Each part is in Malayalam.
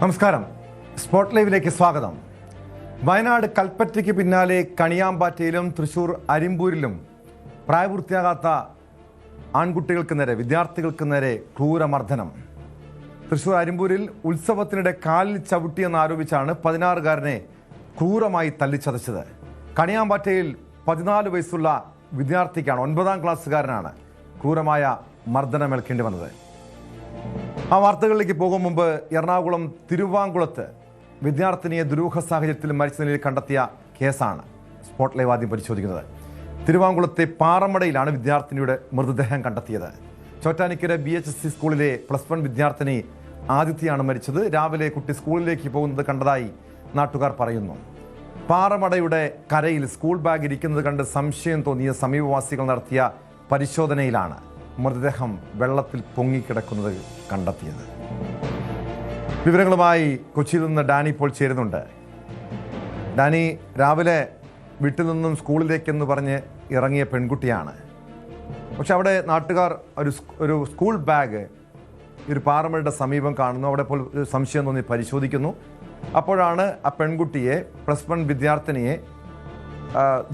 നമസ്കാരം. സ്പോട്ട് ലൈവിലേക്ക് സ്വാഗതം. വയനാട് കൽപ്പറ്റയ്ക്ക് പിന്നാലെ കണിയാമ്പാറ്റയിലും തൃശൂർ അരിമ്പൂരിലും പ്രായപൂർത്തിയാകാത്ത ആൺകുട്ടികൾക്ക് നേരെ, വിദ്യാർത്ഥികൾക്ക് നേരെ ക്രൂരമർദ്ദനം. തൃശൂർ അരിമ്പൂരിൽ ഉത്സവത്തിനിടെ കാലിൽ ചവിട്ടിയെന്നാരോപിച്ചാണ് 16-കാരനെ ക്രൂരമായി തല്ലിച്ചതച്ചത്. കണിയാമ്പാറ്റയിൽ 14 വയസ്സുള്ള വിദ്യാർത്ഥിക്കാണ്, 9ാം ക്ലാസ്സുകാരനാണ് ക്രൂരമായ മർദ്ദനമേൽക്കേണ്ടി വന്നത്. ആ വാർത്തകളിലേക്ക് പോകും മുമ്പ് എറണാകുളം തിരുവാങ്കുളത്ത് വിദ്യാർത്ഥിനിയെ ദുരൂഹ സാഹചര്യത്തിൽ മരിച്ച നിലയിൽ കണ്ടെത്തിയ കേസാണ് സ്പോട്ട് ലൈവ് ആദ്യം പരിശോധിക്കുന്നത്. തിരുവാങ്കുളത്തെ പാറമടയിലാണ് വിദ്യാർത്ഥിനിയുടെ മൃതദേഹം കണ്ടെത്തിയത്. ചോറ്റാനിക്കര BHSC സ്കൂളിലെ +1 വിദ്യാർത്ഥിനി ആദിത്യയാണ് മരിച്ചത്. രാവിലെ കുട്ടി സ്കൂളിലേക്ക് പോകുന്നത് കണ്ടതായി നാട്ടുകാർ പറയുന്നു. പാറമടയുടെ കരയിൽ സ്കൂൾ ബാഗ് ഇരിക്കുന്നത് കണ്ട് സംശയം തോന്നിയ സമീപവാസികൾ നടത്തിയ പരിശോധനയിലാണ് മൃതദേഹം വെള്ളത്തിൽ പൊങ്ങിക്കിടക്കുന്നത് കണ്ടെത്തിയത്. വിവരങ്ങളുമായി കൊച്ചിയിൽ നിന്ന് ഡാനി ഇപ്പോൾ ചേരുന്നുണ്ട്. ഡാനി, രാവിലെ വീട്ടിൽ നിന്നും സ്കൂളിലേക്കെന്ന് പറഞ്ഞ് ഇറങ്ങിയ പെൺകുട്ടിയാണ്. പക്ഷെ അവിടെ നാട്ടുകാർ ഒരു സ്കൂൾ ബാഗ് ഒരു പാറമടയുടെ സമീപം കാണുന്നു. അവിടെ ഇപ്പോൾ സംശയം തോന്നി പരിശോധിക്കുന്നു. അപ്പോഴാണ് ആ പെൺകുട്ടിയെ, +1 വിദ്യാർത്ഥിനിയെ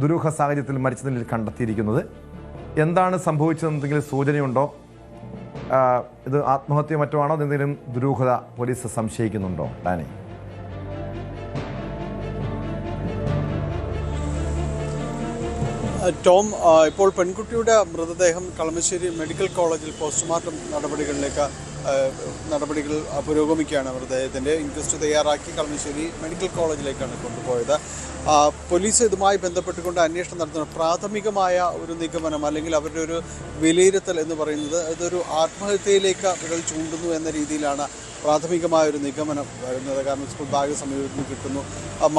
ദുരൂഹ സാഹചര്യത്തിൽ മരിച്ച നിലയിൽ കണ്ടെത്തിയിരിക്കുന്നത്. എന്താണ് സംഭവിച്ചതെന്തെങ്കിലും സൂചനയുണ്ടോ? ഇത് ആത്മഹത്യ മറ്റോ ആണോ? എന്തെങ്കിലും ദുരൂഹത പോലീസ് സംശയിക്കുന്നുണ്ടോ ഡാനി? ടോം, ഇപ്പോൾ പെൺകുട്ടിയുടെ മൃതദേഹം കളമശ്ശേരി മെഡിക്കൽ കോളേജിൽ പോസ്റ്റ്മോർട്ടം നടപടികൾ പുരോഗമിക്കുകയാണ്. മൃതദേഹത്തിൻ്റെ ഇൻക്വസ്റ്റ് തയ്യാറാക്കി കളമശ്ശേരി മെഡിക്കൽ കോളേജിലേക്കാണ് കൊണ്ടുപോയത്. പോലീസ് ഇതുമായി ബന്ധപ്പെട്ടുകൊണ്ട് അന്വേഷണം നടത്തുന്ന പ്രാഥമികമായ ഒരു നിഗമനം അല്ലെങ്കിൽ അവരുടെ ഒരു വിലയിരുത്തൽ എന്ന് പറയുന്നത് ഇതൊരു ആത്മഹത്യയിലേക്ക് വിരൽ ചൂണ്ടുന്നു എന്ന രീതിയിലാണ് പ്രാഥമികമായ ഒരു നിഗമനം വരുന്നത്. കാരണം സ്കൂൾ ബാഗ് സമീപത്ത് കിട്ടുന്നു.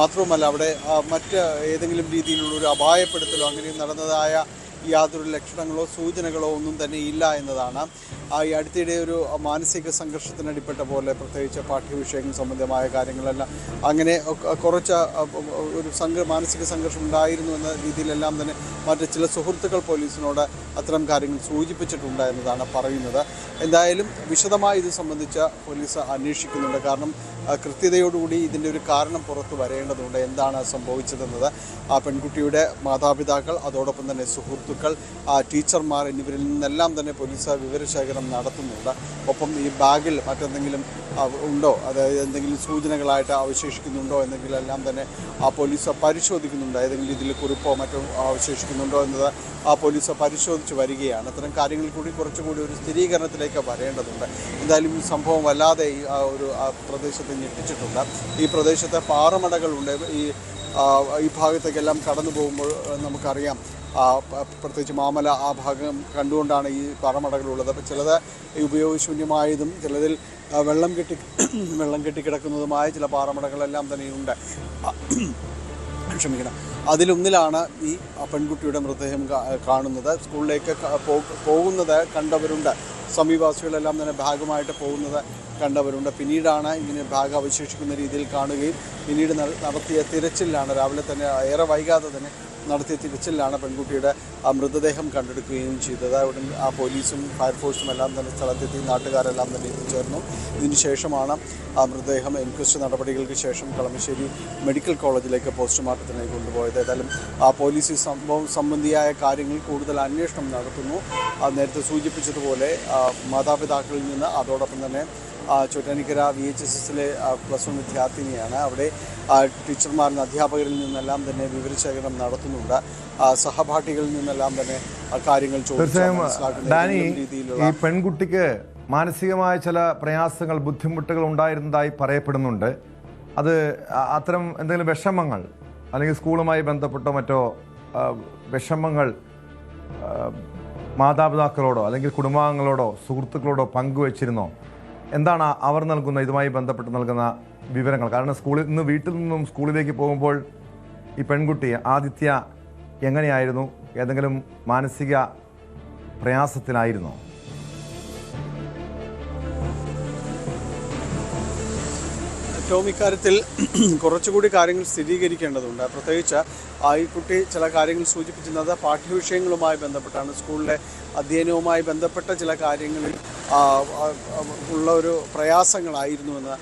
മാത്രവുമല്ല, അവിടെ മറ്റ് ഏതെങ്കിലും രീതിയിലുള്ള ഒരു അപായപ്പെടുത്തലോ അങ്ങനെയും നടന്നതായ യാതൊരു ലക്ഷണങ്ങളോ സൂചനകളോ ഒന്നും തന്നെ ഇല്ല എന്നതാണ്. ഈ അടുത്തിടെ ഒരു മാനസിക സംഘർഷത്തിനടിപ്പെട്ട പോലെ, പ്രത്യേകിച്ച് പാഠ്യവിഷയങ്ങൾ സംബന്ധമായ കാര്യങ്ങളെല്ലാം അങ്ങനെ കുറച്ച് ഒരു മാനസിക സംഘർഷം ഉണ്ടായിരുന്നു എന്ന രീതിയിലെല്ലാം തന്നെ മറ്റ് ചില സുഹൃത്തുക്കൾ പോലീസിനോട് അത്തരം കാര്യങ്ങൾ സൂചിപ്പിച്ചിട്ടുണ്ട് എന്നതാണ് പറയുന്നത്. എന്തായാലും വിശദമായി ഇത് സംബന്ധിച്ച് പോലീസ് അന്വേഷിക്കുന്നുണ്ട്. കാരണം കൃത്യതയോടുകൂടി ഇതിൻ്റെ ഒരു കാരണം പുറത്തു വരേണ്ടതുണ്ട്. എന്താണ് സംഭവിച്ചതെന്നത് ആ പെൺകുട്ടിയുടെ മാതാപിതാക്കൾ, അതോടൊപ്പം തന്നെ സുഹൃത്തുക്കൾ, ടീച്ചർമാർ എന്നിവരിൽ നിന്നെല്ലാം തന്നെ പോലീസ് വിവരശേഖരണം നടത്തുന്നുണ്ട്. ഒപ്പം ഈ ബാഗിൽ മറ്റെന്തെങ്കിലും ഉണ്ടോ, അതായത് എന്തെങ്കിലും സൂചനകളായിട്ട് അവശേഷിക്കുന്നുണ്ടോ എന്നെങ്കിലെല്ലാം തന്നെ ആ പോലീസ് പരിശോധിക്കുന്നുണ്ട്. ഏതെങ്കിലും ഇതിൽ കുറിപ്പോ മറ്റോ അവശേഷിക്കുന്നുണ്ടോ എന്നത് ആ പോലീസ് പരിശോധിച്ച് വരികയാണ്. അത്തരം കാര്യങ്ങളിൽ കൂടി കുറച്ചുകൂടി ഒരു സ്ഥിരീകരണത്തിലേക്ക് വരേണ്ടതുണ്ട്. എന്തായാലും ഈ സംഭവം വല്ലാതെ ഒരു പ്രദേശത്ത് ഞെട്ടിച്ചിട്ടുണ്ട്. ഈ പ്രദേശത്ത് പാറമടകളുണ്ട്. ഈ ഭാഗത്തേക്കെല്ലാം കടന്നു പോകുമ്പോൾ നമുക്കറിയാം, പ്രത്യേകിച്ച് മാമല ആ ഭാഗം കണ്ടുകൊണ്ടാണ് ഈ പാറമടകളുള്ളത്. അപ്പോൾ ചിലത് ഉപയോഗശൂന്യമായതും ചിലതിൽ വെള്ളം കെട്ടിക്കിടക്കുന്നതുമായ ചില പാറമടകളെല്ലാം തന്നെയുണ്ട്. ക്ഷമിക്കണം. അതിലൊന്നിലാണ് ഈ പെൺകുട്ടിയുടെ മൃതദേഹം കാണുന്നത്. സ്കൂളിലേക്ക് പോകുന്നത് കണ്ടവരുണ്ട്. സമീപവാസികളെല്ലാം തന്നെ ബാഗുമായിട്ട് പോകുന്നത് കണ്ടവരുണ്ട്. പിന്നീടാണ് ഇങ്ങനെ ബാഗ് അവശേഷിക്കുന്ന രീതിയിൽ കാണുകയും പിന്നീട് നടത്തിയ തിരച്ചിലാണ്, രാവിലെ തന്നെ ഏറെ വൈകാതെ തന്നെ നടത്തിയ തിരച്ചിലാണ് പെൺകുട്ടിയുടെ മൃതദേഹം കണ്ടെടുക്കുകയും ചെയ്തത്. അവിടെ ആ പോലീസും ഫയർഫോഴ്സും എല്ലാം തന്നെ സ്ഥലത്തെത്തി, നാട്ടുകാരെല്ലാം തന്നെ എത്തിച്ചേർന്നു. ഇതിന് ശേഷമാണ് ആ മൃതദേഹം ഇൻക്വസ്റ്റ് നടപടികൾക്ക് ശേഷം കളമശ്ശേരി മെഡിക്കൽ കോളേജിലേക്ക് പോസ്റ്റ്മോർട്ടത്തിനായി കൊണ്ടുപോയത്. ഏതായാലും ആ പോലീസ് ഈ സംഭവം സംബന്ധിയായ കാര്യങ്ങൾ കൂടുതൽ അന്വേഷണം നടത്തുന്നു. നേരത്തെ സൂചിപ്പിച്ചതുപോലെ മാതാപിതാക്കളിൽ നിന്ന്, അതോടൊപ്പം തന്നെ ചോറ്റാനിക്കര VHSSലെ +1 വിദ്യാർത്ഥിനിയാണ്. അവിടെ ടീച്ചർമാരിൽ, അധ്യാപകരിൽ നിന്നെല്ലാം തന്നെ വിവരശേഖരണം നടത്തുന്നുണ്ട്. സഹപാഠികളിൽ നിന്നെല്ലാം തന്നെ കാര്യങ്ങൾ ചോദിച്ചു. ഈ പെൺകുട്ടിക്ക് മാനസികമായ ചില പ്രയാസങ്ങൾ, ബുദ്ധിമുട്ടുകൾ ഉണ്ടായിരുന്നതായി പറയപ്പെടുന്നുണ്ട്. അത് അത്തരം എന്തെങ്കിലും വിഷമങ്ങൾ അല്ലെങ്കിൽ സ്കൂളുമായി ബന്ധപ്പെട്ടോ മറ്റോ വിഷമങ്ങൾ മാതാപിതാക്കളോടോ അല്ലെങ്കിൽ കുടുംബാംഗങ്ങളോടോ സുഹൃത്തുക്കളോടോ പങ്കുവച്ചിരുന്നോ? എന്താണ് അവർ ഇതുമായി ബന്ധപ്പെട്ട് നൽകുന്ന വിവരങ്ങൾ? കാരണം വീട്ടിൽ നിന്നും സ്കൂളിലേക്ക് പോകുമ്പോൾ ഈ പെൺകുട്ടി ആദിത്യ എങ്ങനെയായിരുന്നു? ഏതെങ്കിലും മാനസിക പ്രയാസത്തിലായിരുന്നോ? ടോം, ഇക്കാര്യത്തിൽ കുറച്ചുകൂടി കാര്യങ്ങൾ സ്ഥിരീകരിക്കേണ്ടതുണ്ട്. പ്രത്യേകിച്ച് ഈ കുട്ടി ചില കാര്യങ്ങൾ സൂചിപ്പിച്ചിരുന്നത് പാഠ്യവിഷയങ്ങളുമായി ബന്ധപ്പെട്ടാണ്. സ്കൂളിലെ അധ്യയനവുമായി ബന്ധപ്പെട്ട ചില കാര്യങ്ങളിൽ ഉള്ള ഒരു പ്രയാസങ്ങളായിരുന്നുവെന്ന്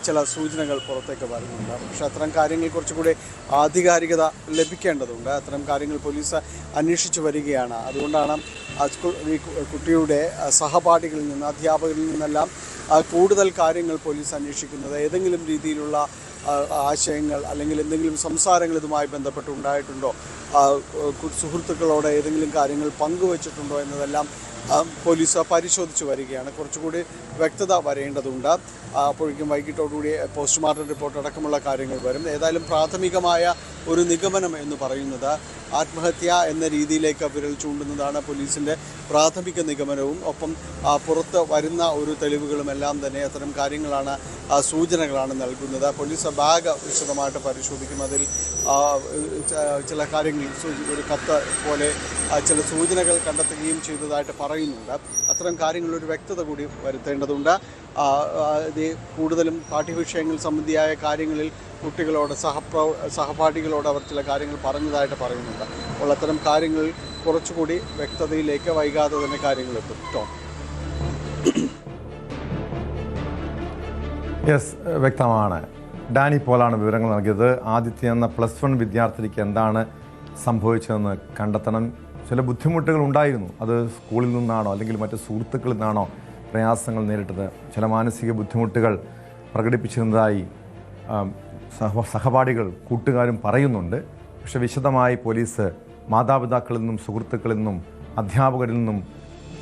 ചില സൂചനകൾ പുറത്തേക്ക് വരുന്നുണ്ട്. പക്ഷേ അത്തരം കാര്യങ്ങൾ കുറച്ചുകൂടി ആധികാരികത ലഭിക്കേണ്ടതുണ്ട്. അത്തരം കാര്യങ്ങൾ പോലീസ് അന്വേഷിച്ചു വരികയാണ്. അതുകൊണ്ടാണ് ഈ കുട്ടിയുടെ സഹപാഠികളിൽ നിന്ന്, അധ്യാപകരിൽ നിന്നെല്ലാം കൂടുതൽ കാര്യങ്ങൾ പോലീസ് അന്വേഷിക്കുന്നത്. ഏതെങ്കിലും രീതിയിലുള്ള ആശയങ്ങൾ അല്ലെങ്കിൽ എന്തെങ്കിലും സംസാരങ്ങൾ ഇതുമായി ബന്ധപ്പെട്ട് ഉണ്ടായിട്ടുണ്ടോ, സുഹൃത്തുക്കളോട് ഏതെങ്കിലും കാര്യങ്ങൾ പങ്കുവച്ചിട്ടുണ്ടോ എന്നതെല്ലാം പോലീസ് പരിശോധിച്ച് വരികയാണ്. കുറച്ചുകൂടി വ്യക്തത വരേണ്ടതുണ്ട്. അപ്പോഴേക്കും വൈകിട്ടോടുകൂടി പോസ്റ്റ്മോർട്ടം റിപ്പോർട്ട് അടക്കമുള്ള കാര്യങ്ങൾ വരും. ഏതായാലും പ്രാഥമികമായ ഒരു നിഗമനം എന്ന് പറയുന്നത് ആത്മഹത്യ എന്ന രീതിയിലേക്ക് വിരൽ ചൂണ്ടുന്നതാണ് പോലീസിൻ്റെ പ്രാഥമിക നിഗമനവും. ഒപ്പം പുറത്ത് വരുന്ന ഒരു തെളിവുകളും എല്ലാം തന്നെ അത്തരം കാര്യങ്ങളാണ്, സൂചനകളാണ് നൽകുന്നത്. പോലീസ് ബാഗ് വിശദമായിട്ട് പരിശോധിക്കും. അതിൽ ചില കാര്യങ്ങൾ, ഒരു കത്ത് പോലെ ചില സൂചനകൾ കണ്ടെത്തുകയും ചെയ്തതായിട്ട് പറയുന്നുണ്ട്. അത്തരം കാര്യങ്ങളൊരു വ്യക്തത കൂടി വരുത്തേണ്ടതുണ്ട്. കൂടുതലും പാഠ്യവിഷയങ്ങൾ സംബന്ധിയായ കാര്യങ്ങളിൽ കുട്ടികളോട്, സഹപാഠികളോട് അവർ ചില കാര്യങ്ങൾ പറഞ്ഞതായിട്ട് പറയുന്നുണ്ട്. അപ്പോൾ അത്തരം കാര്യങ്ങൾ കുറച്ചുകൂടി വ്യക്തതയിലേക്ക് വൈകാതെ തന്നെ കാര്യങ്ങൾ എത്തും. ടോം. യെസ്, വ്യക്തമാണ്. ഡാനി പോലാണ് വിവരങ്ങൾ നൽകിയത്. ആദിത്യ എന്ന +1 വിദ്യാർത്ഥിക്ക് എന്താണ് സംഭവിച്ചതെന്ന് കണ്ടെത്തണം. ചില ബുദ്ധിമുട്ടുകൾ ഉണ്ടായിരുന്നു. അത് സ്കൂളിൽ നിന്നാണോ അല്ലെങ്കിൽ മറ്റ് സുഹൃത്തുക്കളിൽ നിന്നാണോ പ്രയാസങ്ങൾ നേരിട്ടത്? ചില മാനസിക ബുദ്ധിമുട്ടുകൾ പ്രകടിപ്പിച്ചിരുന്നതായി സഹപാഠികൾ, കൂട്ടുകാരും പറയുന്നുണ്ട്. പക്ഷെ വിശദമായി പോലീസ് മാതാപിതാക്കളിൽ നിന്നും, സുഹൃത്തുക്കളിൽ നിന്നും, അധ്യാപകരിൽ നിന്നും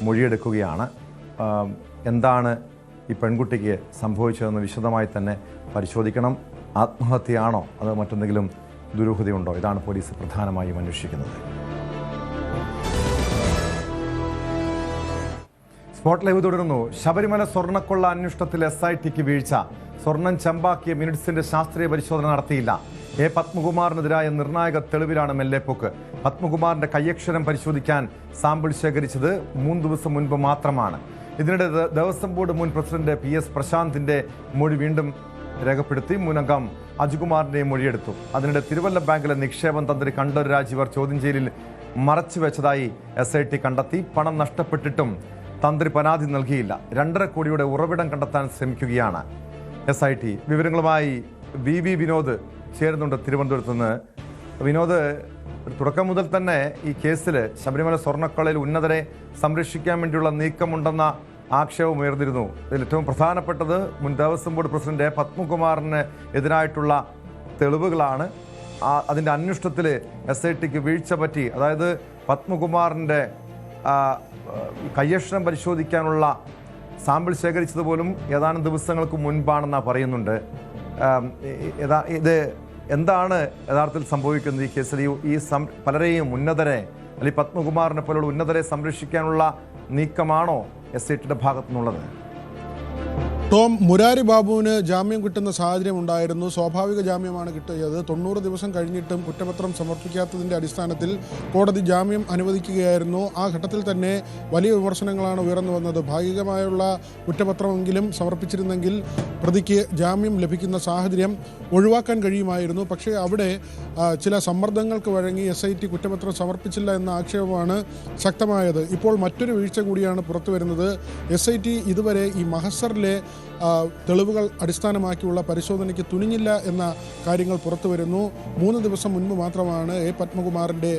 മൊഴിയെടുക്കുകയാണ്. എന്താണ് ഈ പെൺകുട്ടിക്ക് സംഭവിച്ചതെന്ന് വിശദമായി തന്നെ പരിശോധിക്കണം. ആത്മഹത്യയാണോ അതോ മറ്റെന്തെങ്കിലും ദുരൂഹതയുണ്ടോ? ഇതാണ് പോലീസ് പ്രധാനമായും അന്വേഷിക്കുന്നത്. സ്പോട്ട് ലൈവ് തുടരുന്നു. ശബരിമല സ്വർണ്ണക്കൊള്ള അന്വേഷണത്തിൽ SITക്ക് വീഴ്ച. സ്വർണം ചമ്പാക്കിയ മിനിറ്റ്സിന്റെ ശാസ്ത്രീയ പരിശോധന നടത്തിയില്ല. പത്മകുമാറിനെതിരായ നിർണായക തെളിവിലാണ് മെല്ലെപ്പോക്ക്. പത്മകുമാറിന്റെ കയ്യക്ഷരം പരിശോധിക്കാൻ സാമ്പിൾ ശേഖരിച്ചത് 3 ദിവസം മുൻപ് മാത്രമാണ്. ഇതിനിടെ ദേവസ്വം ബോർഡ് മുൻ പ്രസിഡന്റ് PS പ്രശാന്തിന്റെ മൊഴി വീണ്ടും രേഖപ്പെടുത്തി. മുനകം അജുകുമാറിന്റെയും മൊഴിയെടുത്തു. അതിനിടെ തിരുവല്ല ബാങ്കിലെ നിക്ഷേപം തന്ത്രി കണ്ഠരര് രാജീവർ ചോദ്യം ചെയ്യലിൽ മറച്ചുവെച്ചതായി SIT കണ്ടെത്തി. പണം നഷ്ടപ്പെട്ടിട്ടും തന്ത്രി പരാതി നൽകിയില്ല. 2.5 കോടിയുടെ ഉറവിടം കണ്ടെത്താൻ ശ്രമിക്കുകയാണ് SIT. വിവരങ്ങളുമായി VV വിനോദ് ചേരുന്നുണ്ട് തിരുവനന്തപുരത്ത് നിന്ന്. വിനോദ്, തുടക്കം മുതൽ തന്നെ ഈ കേസിൽ ശബരിമല സ്വർണ്ണക്കൊള്ളയിൽ ഉന്നതരെ സംരക്ഷിക്കാൻ വേണ്ടിയുള്ള നീക്കമുണ്ടെന്ന ആക്ഷേപം ഉയർന്നിരുന്നു. ഇതിൽ ഏറ്റവും പ്രധാനപ്പെട്ടത് മുൻ ദേവസ്വം ബോർഡ് പ്രസിഡന്റ് പത്മകുമാറിന് എതിരായിട്ടുള്ള തെളിവുകളാണ്. അതിൻ്റെ അന്വേഷണത്തിൽ SITക്ക് വീഴ്ച പറ്റി. അതായത് പത്മകുമാറിൻ്റെ കയ്യക്ഷരം പരിശോധിക്കാനുള്ള സാമ്പിൾ ശേഖരിച്ചതുപോലും ഏതാനും ദിവസങ്ങൾക്ക് മുൻപാണെന്നാണ് പറയുന്നുണ്ട്. ഇത് എന്താണ് യഥാർത്ഥത്തിൽ സംഭവിക്കുന്നത് ഈ കേസിൽ? ഈ പലരെയും ഉന്നതരെ, അല്ലെങ്കിൽ പത്മകുമാറിനെ പോലുള്ള ഉന്നതരെ സംരക്ഷിക്കാനുള്ള നീക്കമാണോ SITയുടെ ഭാഗത്തു നിന്നുള്ളത്? ടോം, മുരാരി ബാബുവിന് ജാമ്യം കിട്ടുന്ന സാഹചര്യം ഉണ്ടായിരുന്നു. സ്വാഭാവിക ജാമ്യമാണ് കിട്ടിയത്. 90 ദിവസം കഴിഞ്ഞിട്ടും കുറ്റപത്രം സമർപ്പിക്കാത്തതിൻ്റെ അടിസ്ഥാനത്തിൽ കോടതി ജാമ്യം അനുവദിക്കുകയായിരുന്നു. ആ ഘട്ടത്തിൽ തന്നെ വലിയ വിമർശനങ്ങളാണ് ഉയർന്നു വന്നത്. ഭാഗികമായുള്ള കുറ്റപത്രമെങ്കിലും സമർപ്പിച്ചിരുന്നെങ്കിൽ പ്രതിക്ക് ജാമ്യം ലഭിക്കുന്ന സാഹചര്യം ഒഴിവാക്കാൻ കഴിയുമായിരുന്നു. പക്ഷേ അവിടെ ചില സമ്മർദ്ദങ്ങൾക്ക് വഴങ്ങി SIT കുറ്റപത്രം സമർപ്പിച്ചില്ല എന്ന ആക്ഷേപമാണ് ശക്തമായത്. ഇപ്പോൾ മറ്റൊരു വീഴ്ച കൂടിയാണ് പുറത്തു വരുന്നത്. SIT ഇതുവരെ ഈ മഹസറിലെ തെളിവുകൾ അടിസ്ഥാനമാക്കിയുള്ള പരിശോധനയ്ക്ക് തുനിഞ്ഞില്ല എന്ന കാര്യങ്ങൾ പുറത്തു വരുന്നു. 3 ദിവസം മുൻപ് മാത്രമാണ് പത്മകുമാറിൻ്റെ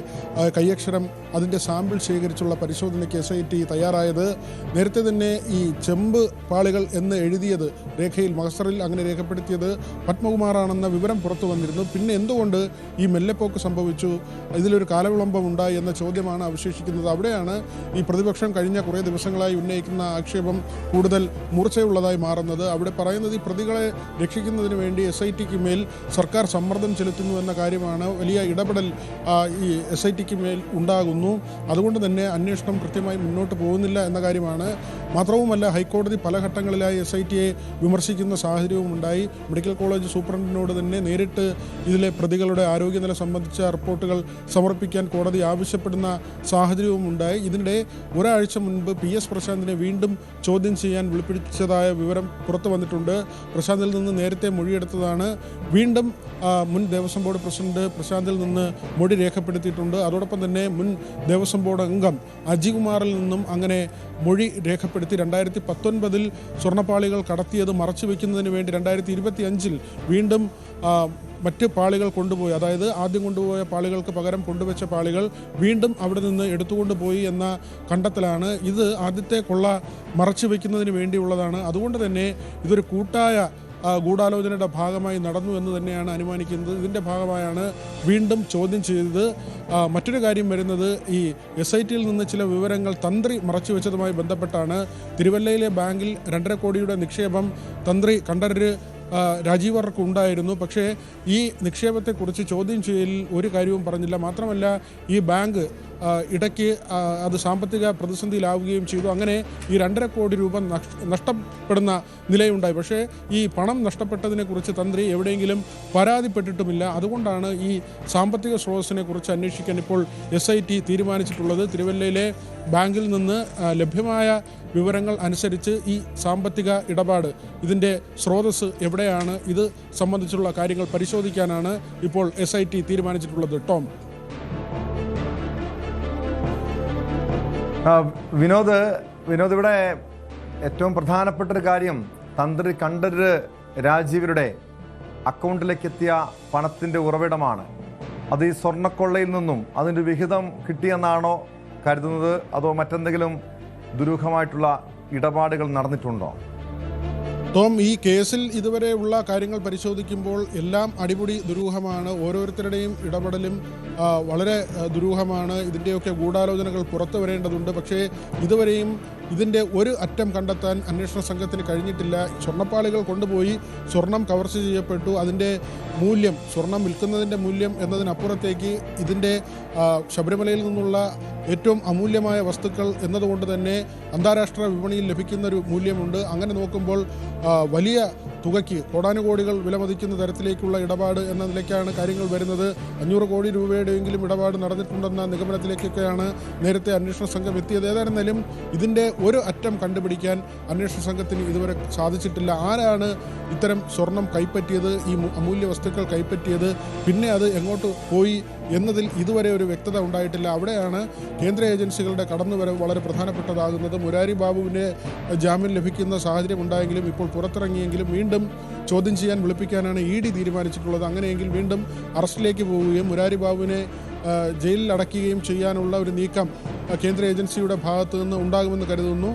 കയ്യക്ഷരം, അതിൻ്റെ സാമ്പിൾ ശേഖരിച്ചുള്ള പരിശോധനയ്ക്ക് SIT തയ്യാറായത്. നേരത്തെ തന്നെ ഈ ചെമ്പ് പാളികൾ എന്ന് എഴുതിയത് രേഖയിൽ, മഹസറിൽ അങ്ങനെ രേഖപ്പെടുത്തിയത് പത്മകുമാറാണെന്ന വിവരം പുറത്തു വന്നിരുന്നു. പിന്നെ എന്തുകൊണ്ട് ഈ മെല്ലെപ്പോക്ക് സംഭവിച്ചു, ഇതിലൊരു കാലവിളംബം ഉണ്ടായി എന്ന ചോദ്യമാണ് അവശേഷിക്കുന്നത്. അവിടെയാണ് ഈ പ്രതിപക്ഷം കഴിഞ്ഞ കുറേ ദിവസങ്ങളായി ഉന്നയിക്കുന്ന ആക്ഷേപം കൂടുതൽ മൂർച്ചയുള്ളതായി മാറുന്നത്. അവിടെ പറയുന്നത് ഈ പ്രതികളെ രക്ഷിക്കുന്നതിന് വേണ്ടി SITക്ക് മേൽ സർക്കാർ സമ്മർദ്ദം ചെലുത്തുന്നു എന്ന കാര്യമാണ്. വലിയ ഇടപെടൽ ഈ SITക്ക് മേൽ ഉണ്ടാകുന്നു. അതുകൊണ്ട് തന്നെ അന്വേഷണം കൃത്യമായി മുന്നോട്ട് പോകുന്നില്ല എന്ന കാര്യമാണ്. മാത്രവുമല്ല, ഹൈക്കോടതി പല ഘട്ടങ്ങളിലായി SITയെ വിമർശിക്കുന്ന സാഹചര്യവും ഉണ്ടായി. മെഡിക്കൽ കോളേജ് സൂപ്രണ്ടിനോട് തന്നെ നേരിട്ട് ഇതിലെ പ്രതികളുടെ ആരോഗ്യനില സംബന്ധിച്ച റിപ്പോർട്ടുകൾ സമർപ്പിക്കാൻ കോടതി ആവശ്യപ്പെടുന്ന സാഹചര്യവും ഉണ്ടായി. ഇതിനിടെ ഒരാഴ്ച മുൻപ് PS പ്രശാന്തിനെ വീണ്ടും ചോദ്യം ചെയ്യാൻ വിളിപ്പിച്ചതായ വിവരം പുറത്തു വന്നിട്ടുണ്ട്. പ്രശാന്തിൽ നിന്ന് നേരത്തെ മൊഴിയെടുത്തതാണ്. വീണ്ടും മുൻ ദേവസ്വം ബോർഡ് പ്രസിഡന്റ് പ്രശാന്തിൽ നിന്ന് മൊഴി രേഖപ്പെടുത്തിയിട്ടുണ്ട്. അതോടൊപ്പം തന്നെ മുൻ ദേവസ്വം ബോർഡ് അംഗം അജികുമാറിൽ നിന്നും അങ്ങനെ മൊഴി രേഖപ്പെടുത്തി. ഉൾപ്പെടുത്തി 2019 സ്വർണ്ണപ്പാളികൾ കടത്തിയത് മറച്ചു വയ്ക്കുന്നതിന് വേണ്ടി 2025 വീണ്ടും മറ്റ് പാളികൾ കൊണ്ടുപോയി, അതായത് ആദ്യം കൊണ്ടുപോയ പാളികൾക്ക് പകരം കൊണ്ടുവച്ച പാളികൾ വീണ്ടും അവിടെ നിന്ന് എടുത്തുകൊണ്ടുപോയി എന്ന കണ്ടെത്തലാണ്. ഇത് ആദ്യത്തെ കൊള്ള മറച്ചു വയ്ക്കുന്നതിന് വേണ്ടിയുള്ളതാണ്. അതുകൊണ്ട് തന്നെ ഇതൊരു കൂട്ടായ ഗൂഢാലോചനയുടെ ഭാഗമായി നടന്നു എന്ന് തന്നെയാണ് അനുമാനിക്കുന്നത്. ഇതിൻ്റെ ഭാഗമായാണ് വീണ്ടും ചോദ്യം ചെയ്തത്. മറ്റൊരു കാര്യം വരുന്നത്, ഈ SITയിൽ നിന്ന് ചില വിവരങ്ങൾ തന്ത്രി മറച്ചുവെച്ചതുമായി ബന്ധപ്പെട്ടാണ്. തിരുവല്ലയിലെ ബാങ്കിൽ 2.5 കോടിയുടെ നിക്ഷേപം തന്ത്രി കണ്ഠരര് രാജീവ് വർക്ക് ഉണ്ടായിരുന്നു. പക്ഷേ ഈ നിക്ഷേപത്തെക്കുറിച്ച് ചോദ്യം ചെയ്യലിൽ ഒരു കാര്യവും പറഞ്ഞില്ല. മാത്രമല്ല ഈ ബാങ്ക് ഇടയ്ക്ക് അത് സാമ്പത്തിക പ്രതിസന്ധിയിലാവുകയും ചെയ്തു. അങ്ങനെ ഈ 2.5 കോടി രൂപ നഷ്ടപ്പെടുന്ന നിലയുണ്ടായി. പക്ഷേ ഈ പണം നഷ്ടപ്പെട്ടതിനെക്കുറിച്ച് തന്ത്രി എവിടെയെങ്കിലും പരാതിപ്പെട്ടിട്ടുമില്ല. അതുകൊണ്ടാണ് ഈ സാമ്പത്തിക സ്രോതസ്സിനെ കുറിച്ച് അന്വേഷിക്കാൻ ഇപ്പോൾ SIT തീരുമാനിച്ചിട്ടുള്ളത്. തിരുവല്ലയിലെ ബാങ്കിൽ നിന്ന് ലഭ്യമായ വിവരങ്ങൾ അനുസരിച്ച് ഈ സാമ്പത്തിക ഇടപാട്, ഇതിൻ്റെ സ്രോതസ് എവിടെയാണ്, ഇത് സംബന്ധിച്ചുള്ള കാര്യങ്ങൾ പരിശോധിക്കാനാണ് ഇപ്പോൾ SIT തീരുമാനിച്ചിട്ടുള്ളത്. ടോം. വിനോദ്, ഇവിടെ ഏറ്റവും പ്രധാനപ്പെട്ടൊരു കാര്യം, തന്ത്രി കണ്ഠരര് രാജീവരുടെ അക്കൗണ്ടിലേക്ക് എത്തിയ പണത്തിൻ്റെ ഉറവിടമാണ്. അത് ഈ സ്വർണ്ണക്കൊള്ളയിൽ നിന്നും അതിൻ്റെ വിഹിതം കിട്ടിയെന്നാണോ കരുതുന്നത്, അതോ മറ്റെന്തെങ്കിലും ദുരൂഹമായിട്ടുള്ള ഇടപാടുകൾ നടന്നിട്ടുണ്ടോ? ടോം, ഈ കേസിൽ ഇതുവരെ ഉള്ള കാര്യങ്ങൾ പരിശോധിക്കുമ്പോൾ എല്ലാം അടിമുടി ദുരൂഹമാണ്. ഓരോരുത്തരുടെയും ഇടപെടലും വളരെ ദുരൂഹമാണ്. ഇതിൻ്റെയൊക്കെ ഗൂഢാലോചനകൾ പുറത്തു വരേണ്ടതുണ്ട്. പക്ഷേ ഇതുവരെയും ഇതിൻ്റെ ഒരു അറ്റം കണ്ടെത്താൻ അന്വേഷണ സംഘത്തിന് കഴിഞ്ഞിട്ടില്ല. സ്വർണ്ണപ്പാളികൾ കൊണ്ടുപോയി, സ്വർണം കവർച്ച ചെയ്യപ്പെട്ടു, അതിൻ്റെ മൂല്യം, സ്വർണം വിൽക്കുന്നതിൻ്റെ മൂല്യം എന്നതിനപ്പുറത്തേക്ക് ഇതിൻ്റെ ശബരിമലയിൽ നിന്നുള്ള ഏറ്റവും അമൂല്യമായ വസ്തുക്കൾ എന്നതുകൊണ്ട് തന്നെ അന്താരാഷ്ട്ര വിപണിയിൽ ലഭിക്കുന്നൊരു മൂല്യമുണ്ട്. അങ്ങനെ നോക്കുമ്പോൾ വലിയ തുകയ്ക്ക് കോടാനുകോടികൾ വിലമതിക്കുന്ന തരത്തിലേക്കുള്ള ഇടപാട് എന്ന നിലയ്ക്കാണ് കാര്യങ്ങൾ വരുന്നത്. 500 കോടി രൂപയുടെയെങ്കിലും ഇടപാട് നടന്നിട്ടുണ്ടെന്ന നിഗമനത്തിലേക്കൊക്കെയാണ് നേരത്തെ അന്വേഷണ സംഘം എത്തിയത്. ഏതായിരുന്നാലും ഇതിൻ്റെ ഒരു അറ്റം കണ്ടുപിടിക്കാൻ അന്വേഷണ സംഘത്തിന് ഇതുവരെ സാധിച്ചിട്ടില്ല. ആരാണ് ഇത്തരം സ്വർണം കൈപ്പറ്റിയത്, ഈ അമൂല്യ വസ്തുക്കൾ കൈപ്പറ്റിയത്, പിന്നെ അത് എങ്ങോട്ട് പോയി എന്നതിൽ ഇതുവരെ ഒരു വ്യക്തത ഉണ്ടായിട്ടില്ല. അവിടെയാണ് കേന്ദ്ര ഏജൻസികളുടെ കടന്നുവരവ് വളരെ പ്രധാനപ്പെട്ടതാകുന്നത്. മുരാരി ബാബുവിന് ജാമ്യം ലഭിക്കുന്ന സാഹചര്യം ഉണ്ടായെങ്കിലും ഇപ്പോൾ പുറത്തിറങ്ങിയെങ്കിലും വീണ്ടും ചോദ്യം ചെയ്യാൻ വിളിപ്പിക്കാനാണ് ED തീരുമാനിച്ചിട്ടുള്ളത്. അങ്ങനെയെങ്കിൽ വീണ്ടും അറസ്റ്റിലേക്ക് പോവുകയും മുരാരി ബാബുവിനെ ജയിലിൽ അടയ്ക്കുകയും ചെയ്യാനുള്ള ഒരു നീക്കം കേന്ദ്ര ഏജൻസിയുടെ ഭാഗത്തു നിന്ന് ഉണ്ടാകുമെന്ന് കരുതുന്നു.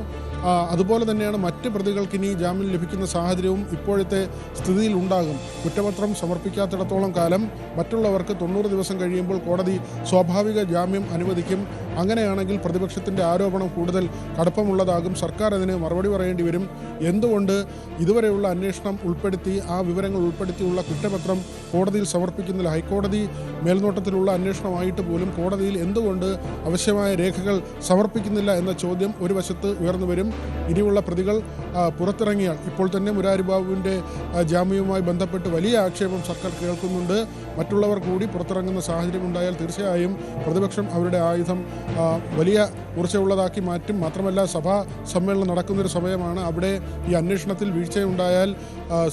അതുപോലെ തന്നെയാണ് മറ്റ് പ്രതികൾക്ക് ഇനി ജാമ്യം ലഭിക്കുന്ന സാഹചര്യവും ഇപ്പോഴത്തെ സ്ഥിതിയിൽ ഉണ്ടാകും. കുറ്റപത്രം സമർപ്പിക്കാത്തിടത്തോളം കാലം മറ്റുള്ളവർക്ക് 90 ദിവസം കഴിയുമ്പോൾ കോടതി സ്വാഭാവിക ജാമ്യം അനുവദിക്കും. അങ്ങനെയാണെങ്കിൽ പ്രതിപക്ഷത്തിൻ്റെ ആരോപണം കൂടുതൽ കടുപ്പമുള്ളതാകും. സർക്കാർ അതിന് മറുപടി പറയേണ്ടി വരും. എന്തുകൊണ്ട് ഇതുവരെയുള്ള അന്വേഷണം ഉൾപ്പെടുത്തി, ആ വിവരങ്ങൾ ഉൾപ്പെടുത്തിയുള്ള കുറ്റപത്രം കോടതിയിൽ സമർപ്പിക്കുന്നില്ല? ഹൈക്കോടതി മേൽനോട്ടത്തിലുള്ള അന്വേഷണമായിട്ട് പോലും കോടതിയിൽ എന്തുകൊണ്ട് ആവശ്യമായ രേഖകൾ സമർപ്പിക്കുന്നില്ല എന്ന ചോദ്യം ഒരു വശത്ത് ഉയർന്നു വരും. ഇനിയുള്ള പ്രതികൾ പുറത്തിറങ്ങിയാൽ, ഇപ്പോൾ തന്നെ മുരാരി ബാബുവിൻ്റെ ജാമ്യവുമായി ബന്ധപ്പെട്ട് വലിയ ആക്ഷേപം സർക്കാർ കേൾക്കുന്നുണ്ട്. മറ്റുള്ളവർ കൂടി പുറത്തിറങ്ങുന്ന സാഹചര്യം ഉണ്ടായാൽ തീർച്ചയായും പ്രതിപക്ഷം അവരുടെ ആയുധം വലിയ ഊർജ്ജമുള്ളതാക്കി മാറ്റും. മാത്രമല്ല സഭാ സമ്മേളനം നടക്കുന്നൊരു സമയമാണ്. അവിടെ ഈ അന്വേഷണത്തിൽ വീഴ്ചയുണ്ടായാൽ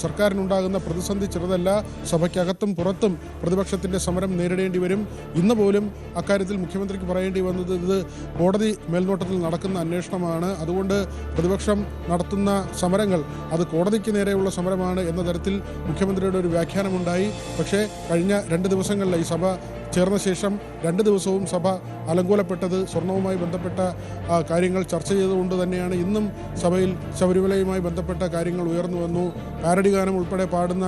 സർക്കാരിനുണ്ടാകുന്ന പ്രതിസന്ധി ചെറുതല്ല. സഭയ്ക്കകത്തും പുറത്തും പ്രതിപക്ഷത്തിൻ്റെ സമരം നേരിടേണ്ടി വരും. ഇന്ന് പോലും അക്കാര്യത്തിൽ മുഖ്യമന്ത്രിക്ക് പറയേണ്ടി വന്നത് ഇത് കോടതി മേൽനോട്ടത്തിൽ നടക്കുന്ന അന്വേഷണമാണ്, അതുകൊണ്ട് പ്രതിപക്ഷം നടത്തുന്ന സമരങ്ങൾ അത് കോടതിക്ക് നേരെയുള്ള സമരമാണ് എന്ന തരത്തിൽ മുഖ്യമന്ത്രിയുടെ ഒരു വ്യാഖ്യാനമുണ്ടായി. പക്ഷേ കഴിഞ്ഞ 2 ദിവസങ്ങളിൽ ഈ സഭ ചേർന്ന ശേഷം 2 ദിവസവും സഭ അലങ്കോലപ്പെട്ടത് സ്വർണവുമായി ബന്ധപ്പെട്ട കാര്യങ്ങൾ ചർച്ച ചെയ്തുകൊണ്ട് തന്നെയാണ്. ഇന്നും സഭയിൽ ശബരിമലയുമായി ബന്ധപ്പെട്ട കാര്യങ്ങൾ ഉയർന്നു വന്നു. പാരഡി ഗാനം ഉൾപ്പെടെ പാടുന്ന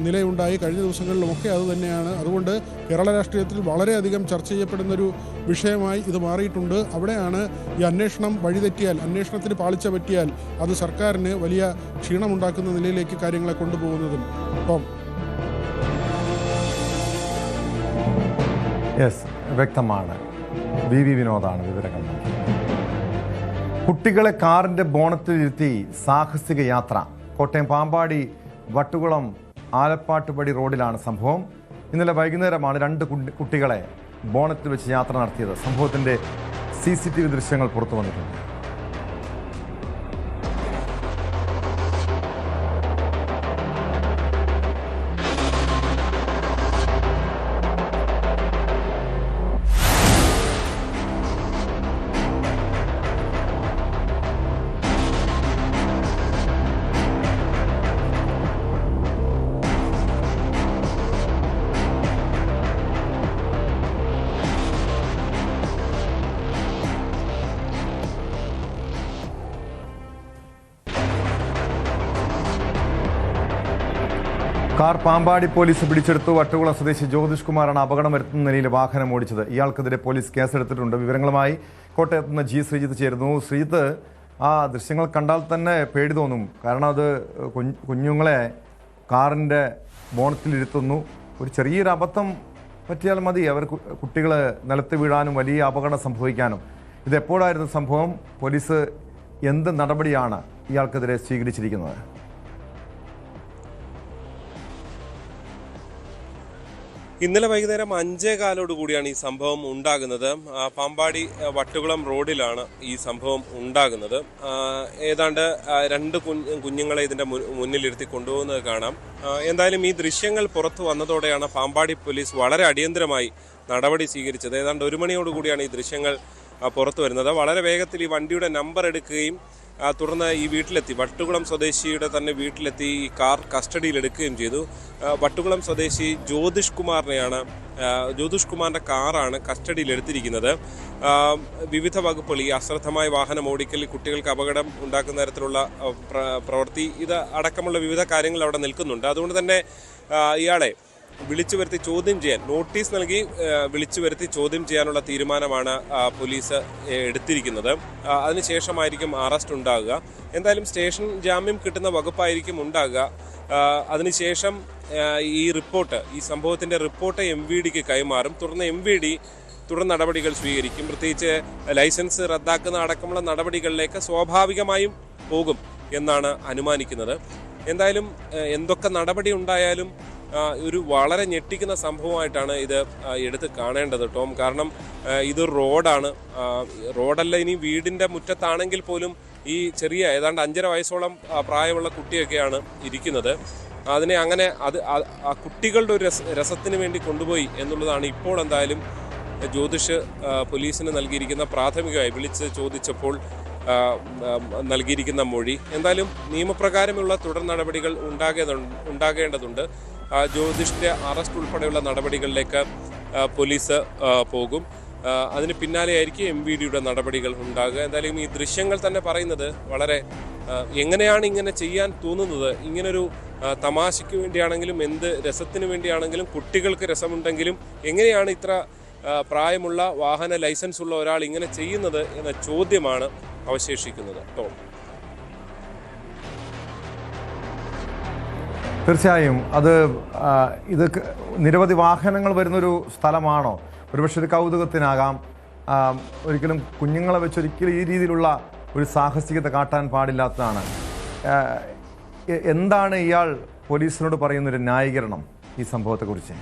നിലയുണ്ടായി. കഴിഞ്ഞ ദിവസങ്ങളിലുമൊക്കെ അതുതന്നെയാണ്. അതുകൊണ്ട് കേരള രാഷ്ട്രീയത്തിൽ വളരെയധികം ചർച്ച ചെയ്യപ്പെടുന്നൊരു വിഷയമായി ഇത് മാറിയിട്ടുണ്ട്. അവിടെയാണ് ഈ അന്വേഷണം വഴിതെറ്റിയാൽ, അന്വേഷണത്തിന് പാളിച്ച പറ്റിയാൽ അത് സർക്കാരിന് വലിയ ക്ഷീണമുണ്ടാക്കുന്ന നിലയിലേക്ക് കാര്യങ്ങളെ കൊണ്ടുപോകുന്നതും. ടോം. യെസ്, വ്യക്തമാണ്. VV വിനോദാണ് വിവരങ്ങൾ. കുട്ടികളെ കാറിൻ്റെ ബോണറ്റിലിരുത്തി സാഹസിക യാത്ര. കോട്ടയം പാമ്പാടി വട്ടുകുളം ആലപ്പാട്ടുപടി റോഡിലാണ് സംഭവം. ഇന്നലെ വൈകുന്നേരമാണ് 2 കുട്ടികളെ ബോണറ്റിൽ വെച്ച് യാത്ര നടത്തിയത്. സംഭവത്തിൻ്റെ CCTV ദൃശ്യങ്ങൾ പുറത്തു വന്നിട്ടുണ്ട്. കാർ പാമ്പാടി പോലീസ് പിടിച്ചെടുത്തു. വട്ടുകുളം സ്വദേശി ജ്യോതിഷ് കുമാറാണ് അപകടം വരുത്തുന്ന നിലയിൽ വാഹനം ഓടിച്ചത്. ഇയാൾക്കെതിരെ പോലീസ് കേസെടുത്തിട്ടുണ്ട്. വിവരങ്ങളുമായി കോട്ടയത്ത് നിന്ന് ജി ശ്രീജിത്ത് ചേരുന്നു. ശ്രീജിത്ത്, ആ ദൃശ്യങ്ങൾ കണ്ടാൽ തന്നെ പേടി തോന്നും. കാരണം അത് കുഞ്ഞുങ്ങളെ കാറിൻ്റെ ബോണറ്റിലിരുത്തുന്നു. ഒരു ചെറിയൊരു അബദ്ധം പറ്റിയാൽ മതി അവർ കുട്ടികൾ നിലത്ത് വീഴാനും വലിയ അപകടം സംഭവിക്കാനും. ഇത് എപ്പോഴായിരുന്നു സംഭവം? പോലീസ് എന്ത് നടപടിയാണ് ഇയാൾക്കെതിരെ സ്വീകരിച്ചിരിക്കുന്നത്? ഇന്നലെ വൈകുന്നേരം 5:15 കൂടിയാണ് ഈ സംഭവം ഉണ്ടാകുന്നത്. പാമ്പാടി വട്ടുകുളം റോഡിലാണ് ഈ സംഭവം ഉണ്ടാകുന്നത്. ഏതാണ്ട് 2 കുഞ്ഞുങ്ങളെ ഇതിന്റെ മുന്നിലിരുത്തി കൊണ്ടുപോകുന്നത് കാണാം. എന്തായാലും ഈ ദൃശ്യങ്ങൾ പുറത്തു വന്നതോടെയാണ് പാമ്പാടി പോലീസ് വളരെ അടിയന്തരമായി നടപടി സ്വീകരിച്ചത്. ഏതാണ്ട് 1 മണിയോടുകൂടിയാണ് ഈ ദൃശ്യങ്ങൾ പുറത്തു വരുന്നത്. വളരെ വേഗത്തിൽ ഈ വണ്ടിയുടെ നമ്പർ എടുക്കുകയും തുടർന്ന് ഈ വീട്ടിലെത്തി, വട്ടുകുളം സ്വദേശിയുടെ തന്നെ വീട്ടിലെത്തി ഈ കാർ കസ്റ്റഡിയിലെടുക്കുകയും ചെയ്തു. വട്ടുകുളം സ്വദേശി ജ്യോതിഷ് കുമാറിൻ്റെ കാറാണ് കസ്റ്റഡിയിലെടുത്തിരിക്കുന്നത്. വിവിധ വകുപ്പുകൾ, ഈ അശ്രദ്ധമായ വാഹനം ഓടിക്കൽ, കുട്ടികൾക്ക് അപകടം ഉണ്ടാക്കുന്ന തരത്തിലുള്ള പ്രവൃത്തി, ഇത് അടക്കമുള്ള വിവിധ കാര്യങ്ങൾ അവിടെ നിൽക്കുന്നുണ്ട്. അതുകൊണ്ട് തന്നെ ഇയാളെ വിളിച്ചു വരുത്തി ചോദ്യം ചെയ്യാൻ നോട്ടീസ് നൽകി വിളിച്ചു വരുത്തി ചോദ്യം ചെയ്യാനുള്ള തീരുമാനമാണ് പോലീസ് എടുത്തിരിക്കുന്നത്. അതിനുശേഷമായിരിക്കും അറസ്റ്റ് ഉണ്ടാകുക. എന്തായാലും സ്റ്റേഷൻ ജാമ്യം കിട്ടുന്ന വകുപ്പായിരിക്കും ഉണ്ടാകുക. അതിനുശേഷം ഈ സംഭവത്തിന്റെ റിപ്പോർട്ട് MVDക്ക് കൈമാറും. തുടർന്ന് MVD തുടർ നടപടികൾ സ്വീകരിക്കും. പ്രത്യേകിച്ച് ലൈസൻസ് റദ്ദാക്കുന്ന അടക്കമുള്ള നടപടികളിലേക്ക് സ്വാഭാവികമായും പോകും എന്നാണ് അനുമാനിക്കുന്നത്. എന്തായാലും എന്തൊക്കെ നടപടി ഉണ്ടായാലും ഒരു വളരെ ഞെട്ടിക്കുന്ന സംഭവമായിട്ടാണ് ഇത് എടുത്ത് കാണേണ്ടത്, ടോം. കാരണം ഇതൊരു റോഡല്ല, ഇനി വീടിൻ്റെ മുറ്റത്താണെങ്കിൽ പോലും ഈ ചെറിയ ഏതാണ്ട് 5.5 വയസ്സോളം പ്രായമുള്ള കുട്ടിയൊക്കെയാണ് ഇരിക്കുന്നത്. അതിനെ അങ്ങനെ ആ കുട്ടികളുടെ ഒരു രസത്തിന് വേണ്ടി കൊണ്ടുപോയി എന്നുള്ളതാണ് ഇപ്പോൾ എന്തായാലും ജ്യോതിഷ് പോലീസിന് നൽകിയിരിക്കുന്ന പ്രാഥമികമായി വിളിച്ച് ചോദിച്ചപ്പോൾ നൽകിയിരിക്കുന്ന മൊഴി. എന്തായാലും നിയമപ്രകാരമുള്ള തുടർ നടപടികൾ ഉണ്ടാകേണ്ടതുണ്ട്. ജ്യോതിഷിന്റെ അറസ്റ്റ് ഉൾപ്പെടെയുള്ള നടപടികളിലേക്ക് പോലീസ് പോകും. അതിന് പിന്നാലെയായിരിക്കും MVDയുടെ നടപടികൾ ഉണ്ടാകുക. എന്തായാലും ഈ ദൃശ്യങ്ങൾ തന്നെ പറയുന്നത് വളരെ എങ്ങനെയാണ് ഇങ്ങനെ ചെയ്യാൻ തോന്നുന്നത്. ഇങ്ങനൊരു തമാശയ്ക്ക് വേണ്ടിയാണെങ്കിലും എന്ത് രസത്തിന് വേണ്ടിയാണെങ്കിലും കുട്ടികൾക്ക് രസമുണ്ടെങ്കിലും എങ്ങനെയാണ് ഇത്ര പ്രായമുള്ള വാഹന ലൈസൻസ് ഉള്ള ഒരാൾ ഇങ്ങനെ ചെയ്യുന്നത് എന്ന ചോദ്യമാണ് അവശേഷിക്കുന്നത്, ടോം. തീർച്ചയായും ഇത് നിരവധി വാഹനങ്ങൾ വരുന്നൊരു സ്ഥലമാണോ? ഒരുപക്ഷെ ഒരു കൗതുകത്തിനാകാം. ഒരിക്കലും കുഞ്ഞുങ്ങളെ വെച്ചൊരിക്കലും ഈ രീതിയിലുള്ള ഒരു സാഹസികത കാട്ടാൻ പാടില്ലാത്തതാണ്. എന്താണ് ഇയാൾ പോലീസിനോട് പറയുന്നൊരു ന്യായീകരണം ഈ സംഭവത്തെക്കുറിച്ച്?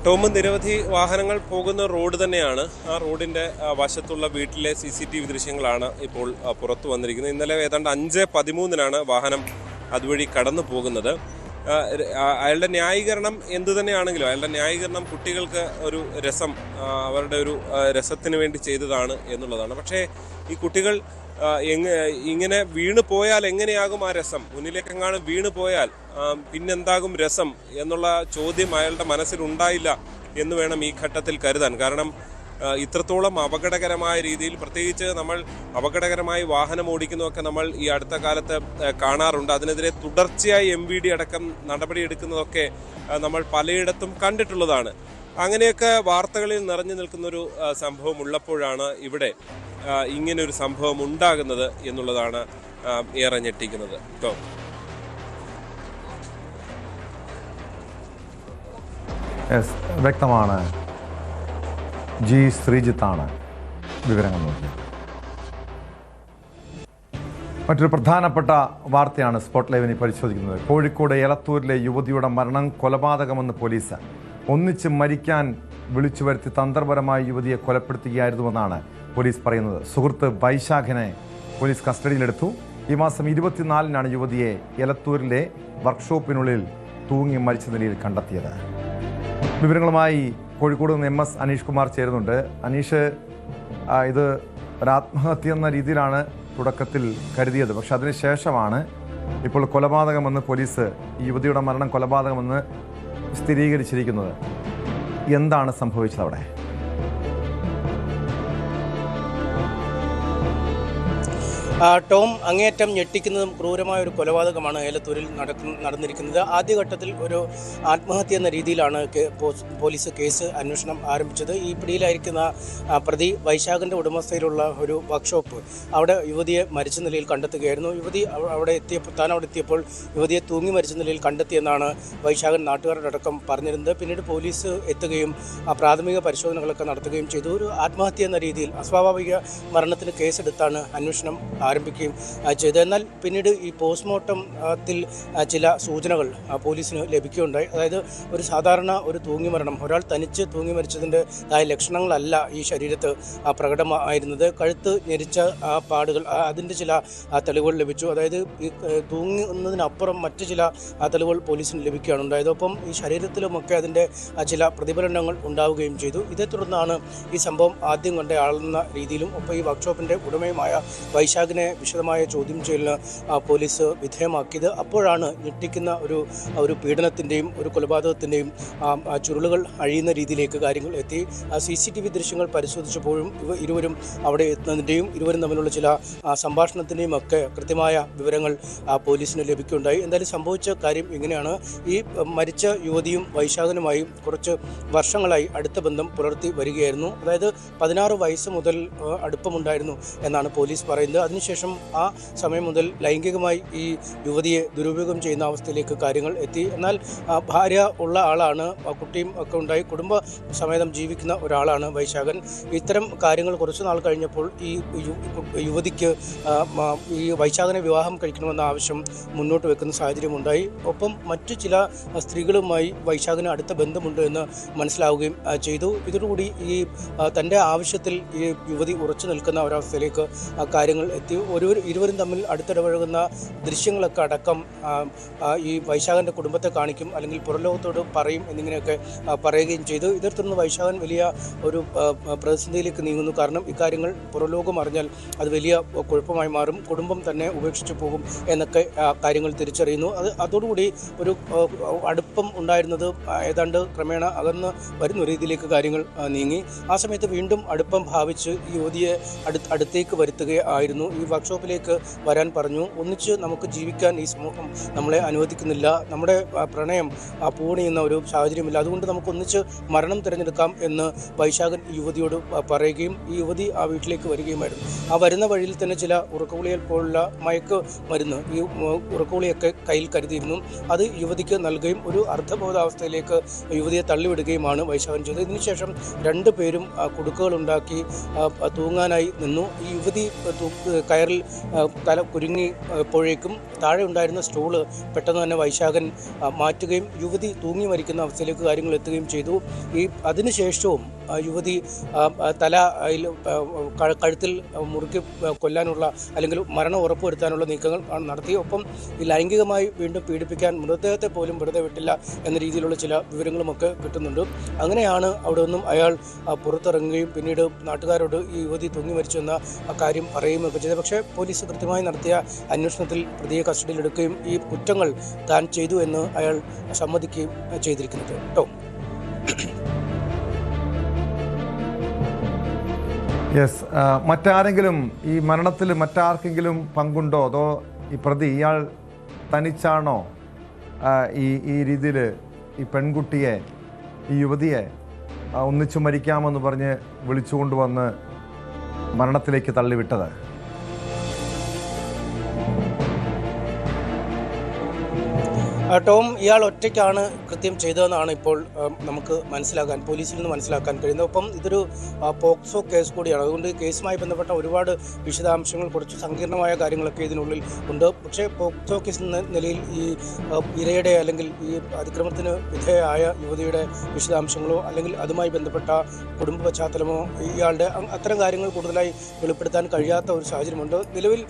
ടോം, നിരവധി വാഹനങ്ങൾ പോകുന്ന റോഡ് തന്നെയാണ്. ആ റോഡിന്റെ വശത്തുള്ള വീട്ടിലെ CCTV ദൃശ്യങ്ങളാണ് ഇപ്പോൾ പുറത്തു വന്നിരിക്കുന്നത്. ഇന്നലെ ഏതാണ്ട് 5:13 വാഹനം അതുവഴി കടന്നു പോകുന്നത്. അയാളുടെ ന്യായീകരണം എന്തു തന്നെയാണെങ്കിലും അയാളുടെ ന്യായീകരണം കുട്ടികൾക്ക് ഒരു രസം, അവരുടെ ഒരു രസത്തിന് വേണ്ടി ചെയ്തതാണ് എന്നുള്ളതാണ്. പക്ഷേ ഈ കുട്ടികൾ ഇങ്ങനെ വീണു പോയാൽ എങ്ങനെയാകും ആ രസം? മുന്നിലേക്കെങ്ങാനും വീണു പോയാൽ പിന്നെന്താകും രസം എന്നുള്ള ചോദ്യം അയാളുടെ മനസ്സിലുണ്ടായില്ല എന്ന് വേണം ഈ ഘട്ടത്തിൽ കരുതാൻ. കാരണം ഇത്രത്തോളം അപകടകരമായ രീതിയിൽ, പ്രത്യേകിച്ച് നമ്മൾ അപകടകരമായി വാഹനം ഓടിക്കുന്നതൊക്കെ നമ്മൾ ഈ അടുത്ത കാലത്ത് കാണാറുണ്ട്. അതിനെതിരെ തുടർച്ചയായി MVD അടക്കം നടപടിയെടുക്കുന്നതൊക്കെ നമ്മൾ പലയിടത്തും കണ്ടിട്ടുള്ളതാണ്. അങ്ങനെയൊക്കെ വാർത്തകളിൽ നിറഞ്ഞു നിൽക്കുന്നൊരു സംഭവം ഉള്ളപ്പോഴാണ് ഇവിടെ ഇങ്ങനൊരു സംഭവം ഉണ്ടാകുന്നത് എന്നുള്ളതാണ് ഏറെ ഞെട്ടിക്കുന്നത്, ടോം. വ്യക്തമാണ്. ജി ശ്രീജിത്താണ് വിവരങ്ങൾ നോക്കിയത്. മറ്റൊരു പ്രധാനപ്പെട്ട വാർത്തയാണ് സ്പോട്ട് ലൈവിനെ പരിശോധിക്കുന്നത്. കോഴിക്കോട് എലത്തൂരിലെ യുവതിയുടെ മരണം കൊലപാതകമെന്ന് പോലീസ്. ഒന്നിച്ച് മരിക്കാൻ വിളിച്ചു വരുത്തി തന്ത്രപരമായി യുവതിയെ കൊലപ്പെടുത്തുകയായിരുന്നുവെന്നാണ് പോലീസ് പറയുന്നത്. സുഹൃത്ത് വൈശാഖിനെ പോലീസ് കസ്റ്റഡിയിലെടുത്തു. ഈ മാസം 24-നാണ് യുവതിയെ എലത്തൂരിലെ വർക്ക്ഷോപ്പിനുള്ളിൽ തൂങ്ങി മരിച്ച നിലയിൽ കണ്ടെത്തിയത്. വിവരങ്ങളുമായി കോഴിക്കോട് നിന്ന് MS അനീഷ് കുമാർ ചേരുന്നുണ്ട്. അനീഷ്, ഇത് ഒരാത്മഹത്യ എന്ന രീതിയിലാണ് തുടക്കത്തിൽ കരുതിയത്. പക്ഷെ അതിനുശേഷമാണ് ഇപ്പോൾ കൊലപാതകമെന്ന് പോലീസ്, ഈ യുവതിയുടെ മരണം കൊലപാതകമെന്ന് സ്ഥിരീകരിച്ചിരിക്കുന്നത്. എന്താണ് സംഭവിച്ചത് അവിടെ? ടോം, അങ്ങേയറ്റം ഞെട്ടിക്കുന്നതും ക്രൂരമായ ഒരു കൊലപാതകമാണ് ഏലത്തൂരിൽ നടന്നിരിക്കുന്നത്. ആദ്യഘട്ടത്തിൽ ഒരു ആത്മഹത്യ എന്ന രീതിയിലാണ് പോലീസ് കേസ് അന്വേഷണം ആരംഭിച്ചത്. ഈ പിടിയിലായിരിക്കുന്ന പ്രതി വൈശാഖിൻ്റെ ഉടമസ്ഥയിലുള്ള ഒരു വർക്ക്ഷോപ്പ്, അവിടെ യുവതിയെ മരിച്ച നിലയിൽ കണ്ടെത്തുകയായിരുന്നു. യുവതി അവിടെ എത്തിയപ്പോൾ യുവതിയെ തൂങ്ങി മരിച്ച നിലയിൽ കണ്ടെത്തിയെന്നാണ് വൈശാഖൻ നാട്ടുകാരുടെ അടക്കം പറഞ്ഞിരുന്നത്. പിന്നീട് പോലീസ് എത്തുകയും പ്രാഥമിക പരിശോധനകളൊക്കെ നടത്തുകയും ചെയ്തു. ഒരു ആത്മഹത്യ എന്ന രീതിയിൽ അസ്വാഭാവിക മരണത്തിന് കേസെടുത്താണ് അന്വേഷണം ആരംഭിക്കുകയും ചെയ്തത്. എന്നാൽ പിന്നീട് ഈ പോസ്റ്റ്മോർട്ടത്തിൽ ചില സൂചനകൾ പോലീസിന് ലഭിക്കുകയുണ്ടായി. അതായത് ഒരു സാധാരണ ഒരു തൂങ്ങി മരണം, ഒരാൾ തനിച്ച് തൂങ്ങി മരിച്ചതിൻ്റെതായ ലക്ഷണങ്ങളല്ല ഈ ശരീരത്ത് പ്രകടമായിരുന്നത്. കഴുത്ത് ഞെരിച്ച പാടുകൾ, അതിൻ്റെ ചില തെളിവുകൾ ലഭിച്ചു. അതായത് ഈ തൂങ്ങുന്നതിനപ്പുറം മറ്റ് ചില തെളിവുകൾ പോലീസിന് ലഭിക്കുകയാണ് ഉണ്ടായത്. ഒപ്പം ഈ ശരീരത്തിലുമൊക്കെ അതിൻ്റെ ചില പ്രതിഫലനങ്ങൾ ഉണ്ടാവുകയും ചെയ്തു. ഇതേ തുടർന്നാണ് ഈ സംഭവം ആദ്യം കണ്ടയാളുന്ന രീതിയിലും ഒപ്പം ഈ വർക്ക്ഷോപ്പിൻ്റെ ഉടമയുമായ വൈശാഖിനെ വിശദമായ ചോദ്യം ചെയ്യലിന് പോലീസ് വിധേയമാക്കിയത്. അപ്പോഴാണ് ഞെട്ടിക്കുന്ന ഒരു പീഡനത്തിൻ്റെയും ഒരു കൊലപാതകത്തിൻ്റെയും ചുരുളുകൾ അഴിയുന്ന രീതിയിലേക്ക് കാര്യങ്ങൾ എത്തി. CCTV ദൃശ്യങ്ങൾ പരിശോധിച്ചപ്പോഴും ഇരുവരും അവിടെ എത്തുന്നതിൻ്റെയും ഇരുവരും തമ്മിലുള്ള ചില സംഭാഷണത്തിൻ്റെയും ഒക്കെ കൃത്യമായ വിവരങ്ങൾ പോലീസിന് ലഭിക്കുകയുണ്ടായി. എന്തായാലും സംഭവിച്ച കാര്യം ഇങ്ങനെയാണ്. ഈ മരിച്ച യുവതിയും വൈശാഖനുമായും കുറച്ച് വർഷങ്ങളായി അടുത്ത ബന്ധം പുലർത്തി വരികയായിരുന്നു. അതായത് 16 വയസ്സ് മുതൽ അടുപ്പമുണ്ടായിരുന്നു എന്നാണ് പോലീസ് പറയുന്നത്. അതിനുശേഷം ആ സമയം മുതൽ ലൈംഗികമായി ഈ യുവതിയെ ദുരുപയോഗം ചെയ്യുന്ന അവസ്ഥയിലേക്ക് കാര്യങ്ങൾ എത്തി. എന്നാൽ ഭാര്യ ഉള്ള ആളാണ്, കുട്ടിയും ഒക്കെ ഉണ്ടായി കുടുംബ സമേതം ജീവിക്കുന്ന ഒരാളാണ് വൈശാഖൻ. ഇത്തരം കാര്യങ്ങൾ കുറച്ചു നാൾ കഴിഞ്ഞപ്പോൾ ഈ യുവതിക്ക് ഈ വൈശാഖനെ വിവാഹം കഴിക്കണമെന്ന ആവശ്യം മുന്നോട്ട് വെക്കുന്ന സാഹചര്യമുണ്ടായി. ഒപ്പം മറ്റു ചില സ്ത്രീകളുമായി വൈശാഖന് അടുത്ത ബന്ധമുണ്ട് എന്ന് മനസ്സിലാവുകയും ചെയ്തു. ഇതോടുകൂടി ഈ തൻ്റെ ആവശ്യത്തിൽ ഈ യുവതി ഉറച്ചു നിൽക്കുന്ന ഒരവസ്ഥയിലേക്ക് കാര്യങ്ങൾ എത്തി. ഇരുവരും തമ്മിൽ അടുത്തിടപഴകുന്ന ദൃശ്യങ്ങളൊക്കെ അടക്കം ഈ വൈശാഖൻ്റെ കുടുംബത്തെ കാണിക്കും, അല്ലെങ്കിൽ പുറംലോകത്തോട് പറയും എന്നിങ്ങനെയൊക്കെ പറയുകയും ചെയ്തു. ഇതേ തുടർന്ന് വൈശാഖൻ വലിയ ഒരു പ്രതിസന്ധിയിലേക്ക് നീങ്ങുന്നു. കാരണം ഇക്കാര്യങ്ങൾ പുറംലോകം അറിഞ്ഞാൽ അത് വലിയ കുഴപ്പമായി മാറും, കുടുംബം തന്നെ ഉപേക്ഷിച്ചു പോകും എന്നൊക്കെ കാര്യങ്ങൾ തിരിച്ചറിയുന്നു. അതോടുകൂടി ഒരു അടുപ്പം ഉണ്ടായിരുന്നത് ഏതാണ്ട് ക്രമേണ അകന്ന് വരുന്ന രീതിയിലേക്ക് കാര്യങ്ങൾ നീങ്ങി. ആ സമയത്ത് വീണ്ടും അടുപ്പം ഭാവിച്ച് ഈ യുവതിയെ അടുത്തേക്ക് വരുത്തുകയായിരുന്നു. ഈ വർക്ക്ഷോപ്പിലേക്ക് വരാൻ പറഞ്ഞു. ഒന്നിച്ച് നമുക്ക് ജീവിക്കാൻ ഈ സമൂഹം നമ്മളെ അനുവദിക്കുന്നില്ല, നമ്മുടെ പ്രണയം പൂണിയുന്ന ഒരു സാഹചര്യമില്ല, അതുകൊണ്ട് നമുക്ക് ഒന്നിച്ച് മരണം തിരഞ്ഞെടുക്കാം എന്ന് വൈശാഖൻ യുവതിയോട് പറയുകയും ഈ യുവതി ആ വീട്ടിലേക്ക് വരികയുമായിരുന്നു. ആ വരുന്ന വഴിയിൽ തന്നെ ചില ഉറക്കഗുളികകൾ പോലുള്ള മയക്ക് മരുന്ന്, ഈ ഉറക്കഗുളിയൊക്കെ കയ്യിൽ കരുതിയിരുന്നു. അത് യുവതിക്ക് നൽകുകയും ഒരു അർദ്ധബോധാവസ്ഥയിലേക്ക് യുവതിയെ തള്ളിവിടുകയുമാണ് വൈശാഖൻ ചെയ്തത്. ഇതിനുശേഷം രണ്ടുപേരും കുടുക്കുകളുണ്ടാക്കി തൂങ്ങാനായി നിന്നു. ഈ യുവതി കയറിൽ തല കുരുങ്ങിയപ്പോഴേക്കും താഴെ ഉണ്ടായിരുന്ന സ്റ്റൂള് പെട്ടെന്ന് തന്നെ വൈശാഖൻ മാറ്റുകയും യുവതി തൂങ്ങി മരിക്കുന്ന അവസ്ഥയിലേക്ക് കാര്യങ്ങൾ എത്തുകയും ചെയ്തു. അതിനുശേഷവും യുവതി തല കഴുത്തിൽ മുറുക്കി കൊല്ലാനുള്ള അല്ലെങ്കിൽ മരണം ഉറപ്പുവരുത്താനുള്ള നീക്കങ്ങൾ നടത്തി. ഒപ്പം ഈ ലൈംഗികമായി വീണ്ടും പീഡിപ്പിക്കാൻ മൃതദേഹത്തെ പോലും വെറുതെ വിട്ടില്ല എന്ന രീതിയിലുള്ള ചില വിവരങ്ങളുമൊക്കെ കിട്ടുന്നുണ്ട്. അങ്ങനെയാണ് അവിടെ നിന്നും അയാൾ പുറത്തിറങ്ങുകയും പിന്നീട് നാട്ടുകാരോട് ഈ യുവതി തൂങ്ങി മരിച്ചു എന്ന കാര്യം പറയുകയൊക്കെ ചെയ്തത്. പക്ഷേ പോലീസ് കൃത്യമായി നടത്തിയ അന്വേഷണത്തിൽ പ്രതിയെ കസ്റ്റഡിയിലെടുക്കുകയും ഈ കുറ്റങ്ങൾ താൻ ചെയ്തു എന്ന് അയാൾ സമ്മതിക്കുകയും ചെയ്തിരിക്കുന്നത് കേട്ടോ. യെസ്, മറ്റാരെങ്കിലും ഈ മരണത്തിൽ മറ്റാർക്കെങ്കിലും പങ്കുണ്ടോ, അതോ ഈ പ്രതി ഇയാൾ തനിച്ചാണോ ഈ രീതിയിൽ ഈ പെൺകുട്ടിയെ, ഈ യുവതിയെ ഒന്നിച്ചു മരിക്കാമെന്ന് പറഞ്ഞ് വിളിച്ചുകൊണ്ടുവന്ന് മരണത്തിലേക്ക് തള്ളിവിട്ടത്? ടോം, ഇയാൾ ഒറ്റയ്ക്കാണ് കൃത്യം ചെയ്തതെന്നാണ് ഇപ്പോൾ നമുക്ക് പോലീസിൽ നിന്ന് മനസ്സിലാക്കാൻ കഴിയുന്നത്. ഒപ്പം ഇതൊരു പോക്സോ കേസ് കൂടിയാണ്. അതുകൊണ്ട് കേസുമായി ബന്ധപ്പെട്ട ഒരുപാട് വിശദാംശങ്ങൾ, കുറച്ച് സങ്കീർണമായ കാര്യങ്ങളൊക്കെ ഇതിനുള്ളിൽ ഉണ്ട്. പക്ഷേ പോക്സോ കേസ് എന്ന നിലയിൽ ഈ ഇരയുടെ അല്ലെങ്കിൽ ഈ അതിക്രമത്തിന് വിധേയമായ യുവതിയുടെ വിശദാംശങ്ങളോ അല്ലെങ്കിൽ അതുമായി ബന്ധപ്പെട്ട കുടുംബ പശ്ചാത്തലമോ ഇയാളുടെ അത്തരം കാര്യങ്ങൾ കൂടുതലായി വെളിപ്പെടുത്താൻ കഴിയാത്ത ഒരു സാഹചര്യമുണ്ട്. നിലവിൽ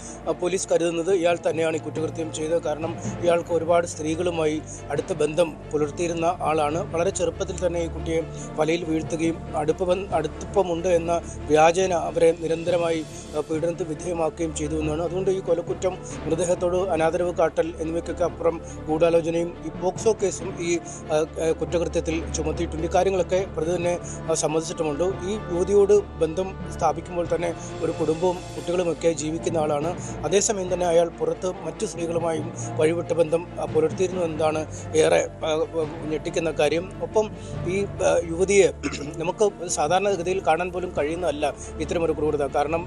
പോലീസ് കരുതുന്നത് ഇയാൾ തന്നെയാണ് ഈ കുറ്റകൃത്യം ചെയ്തത്. കാരണം ഇയാൾക്ക് ഒരുപാട് സ്ത്രീകളും കുട്ടികളുമായി അടുത്ത ബന്ധം പുലർത്തിയിരുന്ന ആളാണ്. വളരെ ചെറുപ്പത്തിൽ തന്നെ ഈ കുട്ടിയെ വലയിൽ വീഴ്ത്തുകയും അടുപ്പമുണ്ട് എന്ന വ്യാജേന അവരെ നിരന്തരമായി പീഡനത്തിന് വിധേയമാക്കുകയും ചെയ്തു എന്നാണ്. അതുകൊണ്ട് ഈ കൊലക്കുറ്റം, മൃതദേഹത്തോട് അനാദരവ് കാട്ടൽ എന്നിവയ്ക്കൊക്കെ അപ്പുറം ഗൂഢാലോചനയും ഈ പോക്സോ കേസും ഈ കുറ്റകൃത്യത്തിൽ ചുമത്തിയിട്ടുണ്ട്. ഈ കാര്യങ്ങളൊക്കെ പ്രതി തന്നെ സമ്മതിച്ചിട്ടുമുണ്ട്. ഈ യുവതിയോട് ബന്ധം സ്ഥാപിക്കുമ്പോൾ തന്നെ ഒരു കുടുംബവും കുട്ടികളുമൊക്കെ ജീവിക്കുന്ന ആളാണ്. അതേസമയം തന്നെ അയാൾ പുറത്ത് മറ്റു സ്ത്രീകളുമായും വഴിവിട്ട ബന്ധം പുലർത്തിയിരുന്നു എന്നതാണ് ഏറെ ഞെട്ടിക്കുന്ന കാര്യം. ഒപ്പം ഈ യുവതിയെ നമുക്ക് സാധാരണഗതിയിൽ കാണാൻ പോലും കഴിയുന്നതല്ല ഇത്തരമൊരു ക്രൂരത. കാരണം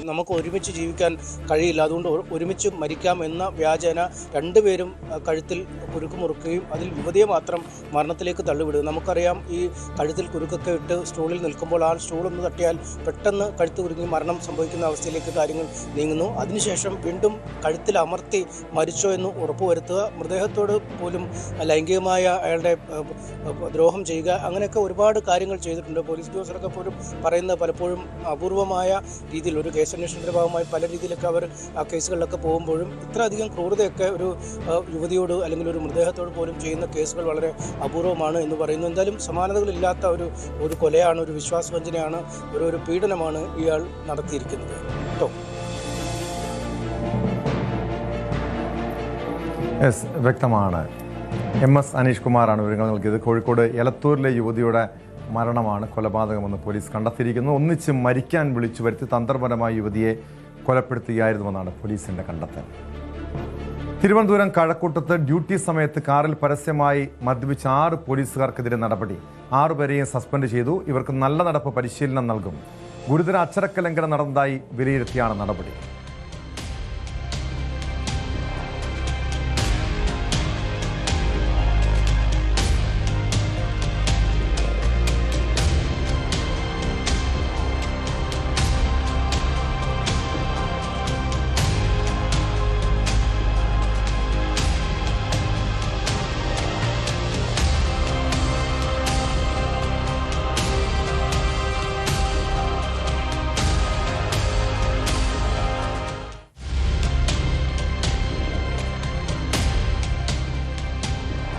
നമുക്ക് ഒരുമിച്ച് ജീവിക്കാൻ കഴിയില്ല, അതുകൊണ്ട് ഒരുമിച്ച് മരിക്കാം എന്ന വ്യാജേന രണ്ടുപേരും കഴുത്തിൽ കുരുക്ക് മുറുക്കുകയും അതിൽ യുവതിയെ മാത്രം മരണത്തിലേക്ക് തള്ളിവിടുക. നമുക്കറിയാം, ഈ കഴുത്തിൽ കുരുക്കൊക്കെ ഇട്ട് സ്റ്റൂളിൽ നിൽക്കുമ്പോൾ ആ സ്റ്റൂളൊന്ന് തട്ടിയാൽ പെട്ടെന്ന് കഴുത്ത് കുരുങ്ങി മരണം സംഭവിക്കുന്ന അവസ്ഥയിലേക്ക് കാര്യങ്ങൾ നീങ്ങുന്നു. അതിനുശേഷം വീണ്ടും കഴുത്തിൽ അമർത്തി മരിച്ചോ എന്ന് ഉറപ്പുവരുത്തുക, മൃതദേഹത്തോട് പോലും ലൈംഗികമായ അയാളുടെ ദ്രോഹം ചെയ്യുക, അങ്ങനെയൊക്കെ ഒരുപാട് കാര്യങ്ങൾ ചെയ്തിട്ടുണ്ട്. പോലീസ് ഉദ്യോഗസ്ഥരൊക്കെ പോലും പറയുന്ന പലപ്പോഴും അപൂർവമായ രീതിയിൽ ഒരു കേസന്വേഷണത്തിൻ്റെ ഭാഗമായി പല രീതിയിലൊക്കെ അവർ ആ കേസുകളിലൊക്കെ പോകുമ്പോഴും ഇത്രയധികം ക്രൂരതയൊക്കെ ഒരു യുവതിയോട് അല്ലെങ്കിൽ ഒരു മൃതദേഹത്തോട് പോലും ചെയ്യുന്ന കേസുകൾ വളരെ അപൂർവമാണ് എന്ന് പറയുന്നു. എന്തായാലും സമാനതകളില്ലാത്ത ഒരു കൊലയാണ്, ഒരു വിശ്വാസവഞ്ചനയാണ്, ഒരു പീഡനമാണ് ഇയാൾ നടത്തിയിരിക്കുന്നത് കേട്ടോ. വ്യക്തമാണ്. MS അനീഷ് കുമാറാണ് വിവരങ്ങൾ നൽകിയത്. കോഴിക്കോട് എലത്തൂരിലെ യുവതിയുടെ മരണമാണ് കൊലപാതകമെന്ന് പോലീസ് കണ്ടെത്തിയിരിക്കുന്നു. ഒന്നിച്ച് മരിക്കാൻ വിളിച്ചു വരുത്തി തന്ത്രപരമായി യുവതിയെ കൊലപ്പെടുത്തുകയായിരുന്നുവെന്നാണ് പോലീസിന്റെ കണ്ടെത്തൽ. തിരുവനന്തപുരം കഴക്കൂട്ടത്ത് ഡ്യൂട്ടി സമയത്ത് കാറിൽ പരസ്യമായി മദ്യപിച്ച 6 പോലീസുകാർക്കെതിരെ നടപടി. 6 പേരെയും സസ്പെൻഡ് ചെയ്തു. ഇവർക്ക് നല്ല നടപ്പ് പരിശീലനം നൽകും. ഗുരുതര അച്ചടക്ക ലംഘനം നടന്നതായി വിലയിരുത്തിയാണ് നടപടി.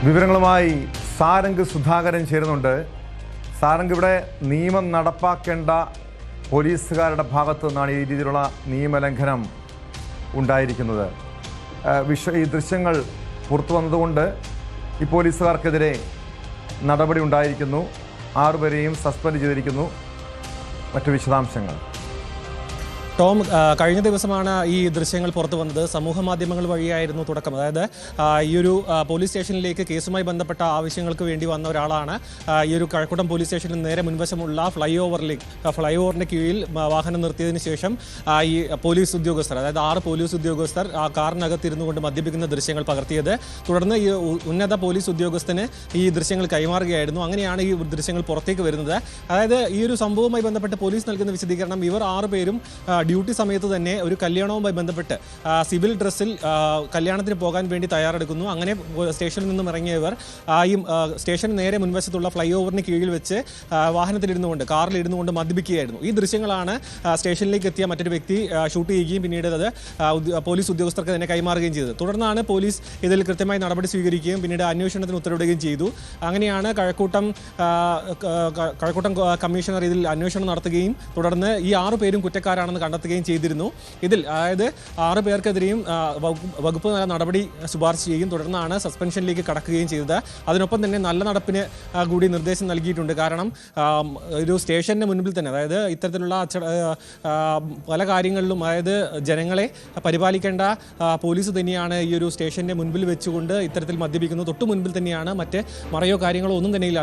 വിവരങ്ങളുമായി സാരംഗ് സുധാകരൻ ചേരുന്നുണ്ട്. സാരംഗ്, ഇവിടെ നിയമം നടപ്പാക്കേണ്ട പോലീസുകാരുടെ ഭാഗത്തു നിന്നാണ് ഈ രീതിയിലുള്ള നിയമലംഘനം ഉണ്ടായിരിക്കുന്നത്. ഈ ദൃശ്യങ്ങൾ പുറത്തു വന്നതുകൊണ്ട് ഈ പോലീസുകാർക്കെതിരെ നടപടി ഉണ്ടായിരിക്കുന്നു. 6 പേരെയും സസ്പെൻഡ് ചെയ്തിരിക്കുന്നു. മറ്റു വിശദാംശങ്ങൾ. ടോം, കഴിഞ്ഞ ദിവസമാണ് ഈ ദൃശ്യങ്ങൾ പുറത്തു വന്നത്. സമൂഹ മാധ്യമങ്ങൾ വഴിയായിരുന്നു തുടക്കം. അതായത് ഈ ഒരു പോലീസ് സ്റ്റേഷനിലേക്ക് കേസുമായി ബന്ധപ്പെട്ട ആവശ്യങ്ങൾക്ക് വേണ്ടി വന്ന ഒരാളാണ് ഈ ഒരു കഴക്കൂട്ടം പോലീസ് സ്റ്റേഷനിൽ നേരെ മുൻവശമുള്ള ഫ്ലൈ ഓവറിൻ്റെ കീഴിൽ വാഹനം നിർത്തിയതിന് ശേഷം ഈ പോലീസ് ഉദ്യോഗസ്ഥർ, അതായത് 6 പോലീസ് ഉദ്യോഗസ്ഥർ ആ കാറിനകത്തിരുന്നു കൊണ്ട് മദ്യപിക്കുന്ന ദൃശ്യങ്ങൾ പകർത്തിയത്. തുടർന്ന് ഈ ഉന്നത പോലീസ് ഉദ്യോഗസ്ഥന് ഈ ദൃശ്യങ്ങൾ കൈമാറുകയായിരുന്നു. അങ്ങനെയാണ് ഈ ദൃശ്യങ്ങൾ പുറത്തേക്ക് വരുന്നത്. അതായത് ഈ ഒരു സംഭവവുമായി ബന്ധപ്പെട്ട് പോലീസ് നൽകുന്ന വിശദീകരണം, ഇവർ 6 പേരും ഡ്യൂട്ടി സമയത്ത് തന്നെ ഒരു കല്യാണവുമായി ബന്ധപ്പെട്ട് സിവിൽ ഡ്രസ്സിൽ കല്യാണത്തിന് പോകാൻ വേണ്ടി തയ്യാറെടുക്കുന്നു. അങ്ങനെ സ്റ്റേഷനിൽ നിന്നും ഇറങ്ങിയവർ ഈ സ്റ്റേഷന് നേരെ മുൻവശത്തുള്ള ഫ്ലൈ ഓവറിന് കീഴിൽ വെച്ച് വാഹനത്തിലിരുന്നുകൊണ്ട്, കാറിലിരുന്നുകൊണ്ട് മദ്യപിക്കുകയായിരുന്നു. ഈ ദൃശ്യങ്ങളാണ് സ്റ്റേഷനിലേക്ക് എത്തിയ മറ്റൊരു വ്യക്തി ഷൂട്ട് ചെയ്യുകയും പിന്നീട് അത് പോലീസ് ഉദ്യോഗസ്ഥർക്ക് തന്നെ കൈമാറുകയും ചെയ്തത്. തുടർന്നാണ് പോലീസ് ഇതിൽ കൃത്യമായി നടപടി സ്വീകരിക്കുകയും പിന്നീട് അന്വേഷണത്തിന് ഉത്തരവിടുകയും ചെയ്തു. അങ്ങനെയാണ് കഴക്കൂട്ടം കമ്മീഷണർ ഇതിൽ അന്വേഷണം നടത്തുകയും തുടർന്ന് ഈ 6 പേരും കുറ്റക്കാരാണെന്ന് കണ്ടെത്തുകയും ചെയ്തിരുന്നു. ഇതിൽ അതായത് 6 പേർക്കെതിരെയും വകുപ്പ് നടപടി ശുപാർശ ചെയ്യുകയും തുടർന്നാണ് സസ്പെൻഷനിലേക്ക് കടക്കുകയും ചെയ്തത്. അതിനൊപ്പം തന്നെ നല്ല നടപ്പിന് കൂടി നിർദ്ദേശം നൽകിയിട്ടുണ്ട്. കാരണം ഒരു സ്റ്റേഷൻ്റെ മുൻപിൽ തന്നെ, അതായത് ഇത്തരത്തിലുള്ള പല കാര്യങ്ങളിലും, അതായത് ജനങ്ങളെ പരിപാലിക്കേണ്ട പോലീസ് തന്നെയാണ് ഈ ഒരു സ്റ്റേഷൻ്റെ മുൻപിൽ വെച്ചുകൊണ്ട് ഇത്തരത്തിൽ മദ്യപിക്കുന്നത്. തൊട്ടു മുൻപിൽ തന്നെയാണ്, മറ്റ് മറയോ കാര്യങ്ങളോ ഒന്നും തന്നെയില്ല.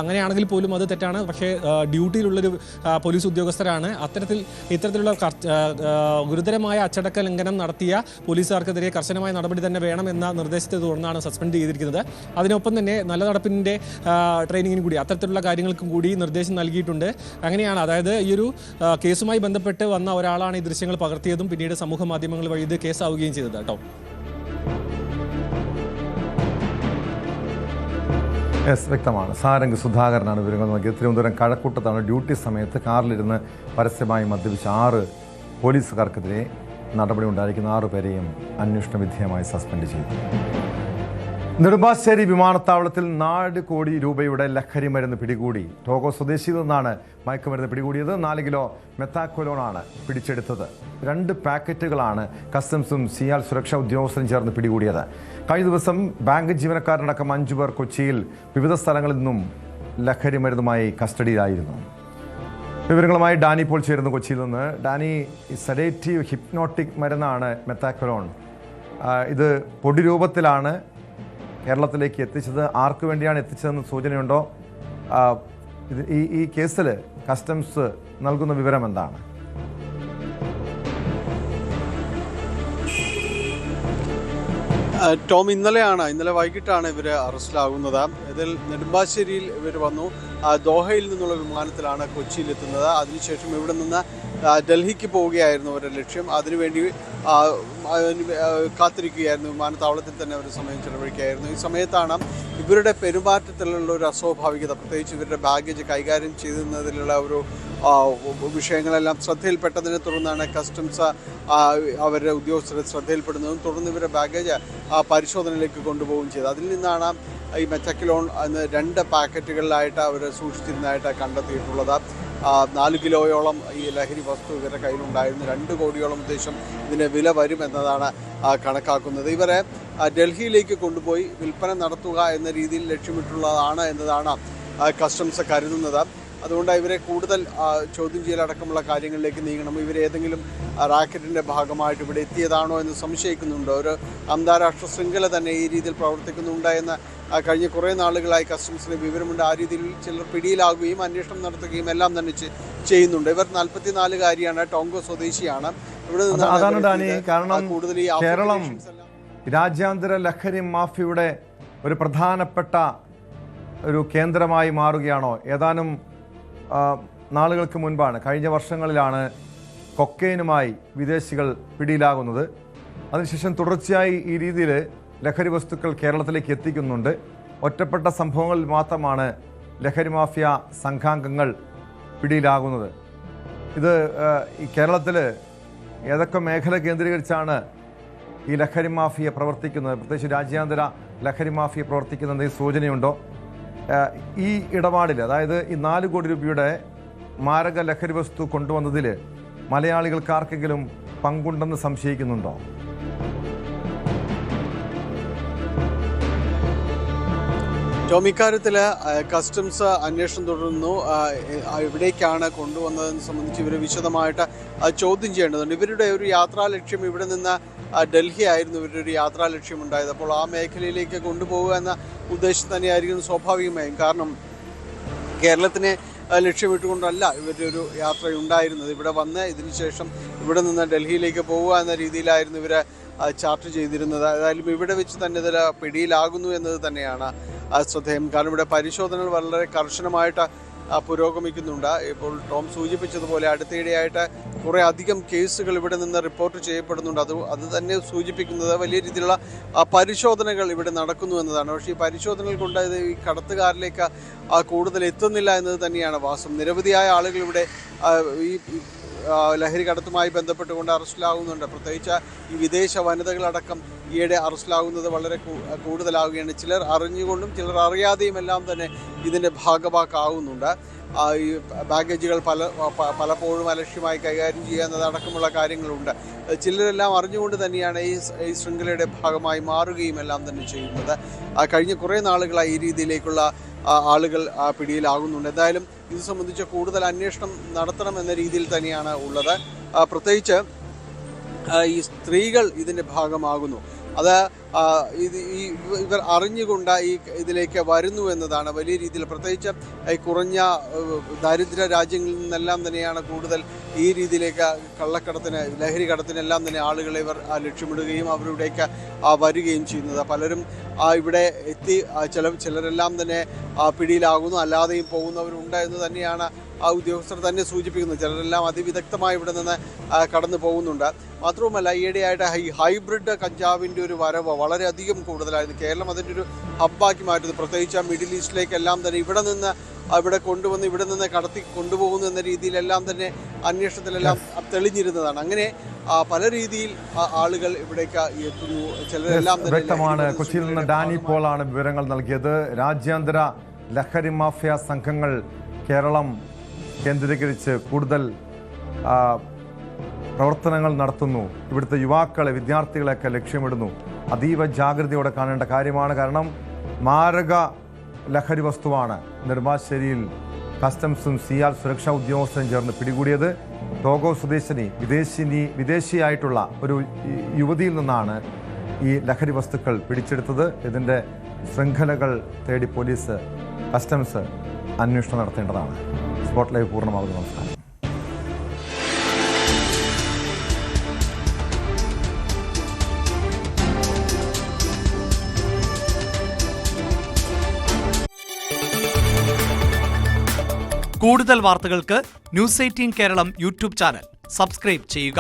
അങ്ങനെയാണെങ്കിൽ പോലും അത് തെറ്റാണ്. പക്ഷേ ഡ്യൂട്ടിയിലുള്ളൊരു പോലീസ് ഉദ്യോഗസ്ഥരാണ്. ഇത്തരത്തിലുള്ള ഗുരുതരമായ അച്ചടക്ക ലംഘനം നടത്തിയ പോലീസുകാർക്കെതിരെ കർശനമായ നടപടി തന്നെ വേണമെന്ന നിർദ്ദേശത്തെ തുടർന്നാണ് സസ്പെൻഡ് ചെയ്തിരിക്കുന്നത്. അതിനൊപ്പം തന്നെ നല്ല നടപ്പിൻ്റെ ട്രെയിനിങ്ങിന് കൂടി അത്തരത്തിലുള്ള കാര്യങ്ങൾക്കും കൂടി നിർദ്ദേശം നൽകിയിട്ടുണ്ട്. അങ്ങനെയാണ്, അതായത് ഈ ഒരു കേസുമായി ബന്ധപ്പെട്ട് വന്ന ഒരാളാണ് ഈ ദൃശ്യങ്ങൾ പകർത്തിയതും പിന്നീട് സമൂഹ മാധ്യമങ്ങൾ വഴി ഇത് കേസാവുകയും ചെയ്തത് കേട്ടോ. വ്യക്തമാണ്. സാരംഗ് സുധാകരനാണ് വിവരങ്ങൾ നൽകിയത്. തിരുവനന്തപുരം കഴക്കൂട്ടത്താണ് ഡ്യൂട്ടി സമയത്ത് കാറിലിരുന്ന് പരസ്യമായി മദ്യപിച്ച 6 പോലീസുകാർക്കെതിരെ നടപടി ഉണ്ടായിരിക്കുന്ന 6 പേരെയും അന്വേഷണ വിധേയമായി സസ്പെൻഡ് ചെയ്തു. നെടുമ്പാശ്ശേരി വിമാനത്താവളത്തിൽ 4 കോടി രൂപയുടെ ലഹരി മരുന്ന് പിടികൂടി. ടോഗോ സ്വദേശിയിൽ നിന്നാണ് മയക്കുമരുന്ന് പിടികൂടിയത്. 4 കിലോ മെത്താക്കൊലോണാണ് പിടിച്ചെടുത്തത്. 2 പാക്കറ്റുകളാണ് കസ്റ്റംസും സിയാൽ സുരക്ഷാ ഉദ്യോഗസ്ഥരും ചേർന്ന് പിടികൂടിയത്. കഴിഞ്ഞ ദിവസം ബാങ്ക് ജീവനക്കാരനടക്കം 5 പേർ കൊച്ചിയിൽ വിവിധ സ്ഥലങ്ങളിൽ നിന്നും ലഹരി മരുന്നുമായി കസ്റ്റഡിയിലായിരുന്നു. വിവരങ്ങളുമായി ഡാനി പോൾ ചേരുന്നു കൊച്ചിയിൽ നിന്ന്. ഡാനി, സെഡേറ്റീവ് ഹിപ്നോട്ടിക് മരുന്നാണ് മെത്താക്കൊലോൺ. ഇത് പൊടി രൂപത്തിലാണ് കേരളത്തിലേക്ക് എത്തിച്ചത്. ആർക്കു വേണ്ടിയാണ് എത്തിച്ചതെന്ന് സൂചനയുണ്ടോ? ഈ കേസിൽ കസ്റ്റംസ് നൽകുന്ന വിവരം എന്താണ്? ടോം, ഇന്നലെ വൈകിട്ടാണ് ഇവർ അറസ്റ്റിലാകുന്നത്. ഇതിൽ നെടുമ്പാശ്ശേരിയിൽ ഇവർ വന്നു. ദോഹയിൽ നിന്നുള്ള വിമാനത്തിലാണ് കൊച്ചിയിലെത്തുന്നത്. അതിനുശേഷം ഇവിടെ നിന്ന് ഡൽഹിക്ക് പോവുകയായിരുന്നു അവരുടെ ലക്ഷ്യം. അതിനുവേണ്ടി കാത്തിരിക്കുകയായിരുന്നു. വിമാനത്താവളത്തിൽ തന്നെ അവർ സമയം ചെലവഴിക്കുകയായിരുന്നു. ഈ സമയത്താണ് ഇവരുടെ പെരുമാറ്റത്തിലുള്ള ഒരു അസ്വാഭാവികത, പ്രത്യേകിച്ച് ഇവരുടെ ബാഗേജ് കൈകാര്യം ചെയ്യുന്നതിലുള്ള ഒരു വിഷയങ്ങളെല്ലാം ശ്രദ്ധയിൽപ്പെട്ടതിനെ തുടർന്നാണ് കസ്റ്റംസ് അവരുടെ ഉദ്യോഗസ്ഥരെ ശ്രദ്ധയിൽപ്പെടുന്നതും തുടർന്ന് ഇവരുടെ ബാഗേജ് പരിശോധനയിലേക്ക് കൊണ്ടുപോവുകയും ചെയ്തത്. അതിൽ നിന്നാണ് ഈ മെത്തക്കിലോൺ 2 പാക്കറ്റുകളിലായിട്ട് അവർ സൂക്ഷിച്ചിരുന്നതായിട്ട് കണ്ടെത്തിയിട്ടുള്ളത്. 4 കിലോയോളം ഈ ലഹരി വസ്തു ഇവരുടെ കയ്യിലുണ്ടായിരുന്നു. 2 കോടിയോളം ഉദ്ദേശം ഇതിൻ്റെ വില വരുമെന്നതാണ് കണക്കാക്കുന്നത്. ഇവരെ ഡൽഹിയിലേക്ക് കൊണ്ടുപോയി വിൽപ്പന നടത്തുക എന്ന രീതിയിൽ ലക്ഷ്യമിട്ടുള്ളതാണ് എന്നതാണ് കസ്റ്റംസ് കരുതുന്നത്. അതുകൊണ്ട് ഇവരെ കൂടുതൽ ചോദ്യം ചെയ്യലടക്കമുള്ള കാര്യങ്ങളിലേക്ക് നീങ്ങണം. ഇവരേതെങ്കിലും റാക്കറ്റിൻ്റെ ഭാഗമായിട്ട് ഇവിടെ എത്തിയതാണോ എന്ന് സംശയിക്കുന്നുണ്ട്. ഒരു അന്താരാഷ്ട്ര ശൃംഖല തന്നെ ഈ രീതിയിൽ പ്രവർത്തിക്കുന്നുണ്ട് എന്ന് കഴിഞ്ഞ കുറേ നാളുകളായി കസ്റ്റംസിന് വിവരമുണ്ട്. ആ രീതിയിൽ ചിലർ പിടിയിലാകുകയും അന്വേഷണം നടത്തുകയും എല്ലാം തന്നെ ചെയ്യുന്നുണ്ട്. ഇവർ 44-കാരിയാണ്, ടോങ്കോ സ്വദേശിയാണ്. ഇവിടെ നിന്നാണ് കൂടുതൽ ഈ കേരളം രാജ്യാന്തര ലഹരി മാഫിയയുടെ ഒരു പ്രധാനപ്പെട്ട ഒരു കേന്ദ്രമായി മാറുകയാണോ? ഏതാനും നാളുകൾക്ക് മുൻപാണ്, കഴിഞ്ഞ വർഷങ്ങളിലാണ് കൊക്കൈനുമായി വിദേശികൾ പിടിയിലാകുന്നത്. അതിനുശേഷം തുടർച്ചയായി ഈ രീതിയിൽ ലഹരി വസ്തുക്കൾ കേരളത്തിലേക്ക് എത്തിക്കുന്നുണ്ട്. ഒറ്റപ്പെട്ട സംഭവങ്ങളിൽ മാത്രമാണ് ലഹരി മാഫിയ സംഘാംഗങ്ങൾ പിടിയിലാകുന്നത്. ഇത് ഈ കേരളത്തിൽ ഏതൊക്കെ മേഖല കേന്ദ്രീകരിച്ചാണ് ഈ ലഹരി മാഫിയ പ്രവർത്തിക്കുന്നത്, പ്രത്യേകിച്ച് രാജ്യാന്തര ലഹരി മാഫിയ പ്രവർത്തിക്കുന്നത് സൂചനയുണ്ടോ? ഈ ഇടപാടിൽ, അതായത് ഈ 4 കോടി രൂപയുടെ മാരക ലഹരി വസ്തു കൊണ്ടുവന്നതിൽ മലയാളികൾക്ക് ആർക്കെങ്കിലും പങ്കുണ്ടെന്ന് സംശയിക്കുന്നുണ്ടോ? ടോം, ഇക്കാര്യത്തിൽ കസ്റ്റംസ് അന്വേഷണം തുടരുന്നു. എവിടേക്കാണ് കൊണ്ടുവന്നതെന്ന് സംബന്ധിച്ച് ഇവർ വിശദമായിട്ട് ചോദ്യം ചെയ്യേണ്ടതുണ്ട്. ഇവരുടെ ഒരു യാത്രാ ലക്ഷ്യം ഇവിടെ നിന്ന് ഡൽഹി ആയിരുന്നു ഇവരുടെ ഒരു യാത്രാ ലക്ഷ്യമുണ്ടായത്. അപ്പോൾ ആ മേഖലയിലേക്ക് കൊണ്ടുപോകുക എന്ന ഉദ്ദേശം തന്നെയായിരിക്കും സ്വാഭാവികമായും. കാരണം കേരളത്തിനെ ലക്ഷ്യമിട്ടുകൊണ്ടല്ല ഇവരുടെ ഒരു യാത്രയുണ്ടായിരുന്നത്. ഇവിടെ വന്ന് ഇതിനുശേഷം ഇവിടെ നിന്ന് ഡൽഹിയിലേക്ക് പോവുക എന്ന രീതിയിലായിരുന്നു ഇവരെ ചാർട്ട് ചെയ്തിരുന്നത്. ഏതായാലും ഇവിടെ വെച്ച് തന്നെ ഇതിൽ പിടിയിലാകുന്നു എന്നത് തന്നെയാണ് ശ്രദ്ധേയം. കാരണം ഇവിടെ പരിശോധനകൾ വളരെ കർശനമായിട്ട് പുരോഗമിക്കുന്നുണ്ട്. ഇപ്പോൾ ടോം സൂചിപ്പിച്ചതുപോലെ അടുത്തിടെയായിട്ട് കുറേ അധികം കേസുകൾ ഇവിടെ നിന്ന് റിപ്പോർട്ട് ചെയ്യപ്പെടുന്നുണ്ട്. അത് തന്നെ സൂചിപ്പിക്കുന്നത് വലിയ രീതിയിലുള്ള പരിശോധനകൾ ഇവിടെ നടക്കുന്നു എന്നതാണ്. പക്ഷേ ഈ പരിശോധനകൾ കൊണ്ട് ഈ കടത്തുകാരിലേക്ക് കൂടുതൽ എത്തുന്നില്ല എന്നത് തന്നെയാണ് വാസ്തവം. നിരവധിയായ ആളുകൾ ഇവിടെ ഈ ലഹരി കടത്തുമായി ബന്ധപ്പെട്ടുകൊണ്ട് അറസ്റ്റിലാകുന്നുണ്ട്. പ്രത്യേകിച്ച് ഈ വിദേശ വനിതകളടക്കം ഈയിടെ അറസ്റ്റിലാകുന്നത് വളരെ കൂടുതലാവുകയാണ്. ചിലർ അറിഞ്ഞുകൊണ്ടും ചിലർ അറിയാതെയും എല്ലാം തന്നെ ഇതിൻ്റെ ഭാഗമാക്കാവുന്നുണ്ട്. ഈ ബാഗേജുകൾ പലപ്പോഴും അലക്ഷ്യമായി കൈകാര്യം ചെയ്യുക എന്നതടക്കമുള്ള കാര്യങ്ങളുണ്ട്. ചിലരെല്ലാം അറിഞ്ഞുകൊണ്ട് തന്നെയാണ് ഈ ശൃംഖലയുടെ ഭാഗമായി മാറുകയും എല്ലാം തന്നെ ചെയ്യുന്നത്. കഴിഞ്ഞ കുറേ നാളുകളായി ഈ രീതിയിലേക്കുള്ള ആളുകൾ പിടിയിലാകുന്നുണ്ട്. എന്തായാലും ഇത് സംബന്ധിച്ച് കൂടുതൽ അന്വേഷണം നടത്തണം എന്ന രീതിയിൽ തന്നെയാണ് ഉള്ളത്. പ്രത്യേകിച്ച് ഈ സ്ത്രീകൾ ഇതിൻ്റെ ഭാഗമാകുന്നു. അത് ഇവർ അറിഞ്ഞുകൊണ്ട് ഇതിലേക്ക് വരുന്നു എന്നതാണ് വലിയ രീതിയിൽ. പ്രത്യേകിച്ച് ഈ കുറഞ്ഞ ദാരിദ്ര്യ രാജ്യങ്ങളിൽ നിന്നെല്ലാം തന്നെയാണ് കൂടുതൽ ഈ രീതിയിലേക്ക് കള്ളക്കടത്തിന്, ലഹരി കടത്തിനെല്ലാം തന്നെ ആളുകളെ ഇവർ ലക്ഷ്യമിടുകയും അവരുടെയൊക്കെ വരികയും ചെയ്യുന്നത്. പലരും ഇവിടെ എത്തി ചിലരെല്ലാം തന്നെ പിടിയിലാകുന്നു, അല്ലാതെയും പോകുന്നവരുണ്ട് എന്ന് തന്നെയാണ് ഉദ്യോഗസ്ഥർ തന്നെ സൂചിപ്പിക്കുന്നത്. ചിലരെല്ലാം അതിവിദഗ്ധമായി ഇവിടെ നിന്ന് കടന്നു പോകുന്നുണ്ട്. മാത്രവുമല്ല, ഈയിടെയായിട്ട് ഈ ഹൈബ്രിഡ് കഞ്ചാവിൻ്റെ ഒരു വരവ് വളരെയധികം കൂടുതലായിരുന്നു. കേരളം അതിൻ്റെ ഒരു ഹബ്ബാക്കി മാറ്റുന്നത്. പ്രത്യേകിച്ച് മിഡിൽ ഈസ്റ്റിലേക്കെല്ലാം തന്നെ ഇവിടെ കൊണ്ടുവന്ന് ഇവിടെ നിന്ന് കടത്തി കൊണ്ടുപോകുന്നു എന്ന രീതിയിലെല്ലാം തന്നെ അന്വേഷണത്തിലെല്ലാം തെളിഞ്ഞിരുന്നതാണ്. അങ്ങനെ പല രീതിയിൽ ആളുകൾ ഇവിടേക്ക് എത്തുന്നു. ചിലരെല്ലാം തന്നെ വ്യക്തമാണ്. കൊച്ചിയിൽ നിന്ന് ഡാനി പോളാണ് വിവരങ്ങൾ നൽകിയത്. രാജ്യാന്തര ലഹരി മാഫിയ സംഘങ്ങൾ കേരളം കേന്ദ്രീകരിച്ച് കൂടുതൽ പ്രവർത്തനങ്ങൾ നടത്തുന്നു. ഇവിടുത്തെ യുവാക്കളെ, വിദ്യാർത്ഥികളെയൊക്കെ ലക്ഷ്യമിടുന്നു. അതീവ ജാഗ്രതയോടെ കാണേണ്ട കാര്യമാണ്. കാരണം മാരക ലഹരി വസ്തുവാണ് നെടുമ്പാശ്ശേരിയിൽ കസ്റ്റംസും സിയാൽ സുരക്ഷാ ഉദ്യോഗസ്ഥരും ചേർന്ന് പിടികൂടിയത്. ടോഗോ സ്വദേശിനി വിദേശിയായിട്ടുള്ള ഒരു യുവതിയിൽ നിന്നാണ് ഈ ലഹരി വസ്തുക്കൾ പിടിച്ചെടുത്തത്. ഇതിൻ്റെ ശൃംഖലകൾ തേടി പോലീസ്, കസ്റ്റംസ് അന്വേഷണം നടത്തേണ്ടതാണ്. സ്പോട്ട് ലൈവ് പൂർണ്ണമാകുന്നു. നമസ്കാരം. കൂടുതൽ വാർത്തകൾക്ക് news 18 Keralam YouTube channel subscribe ചെയ്യുക.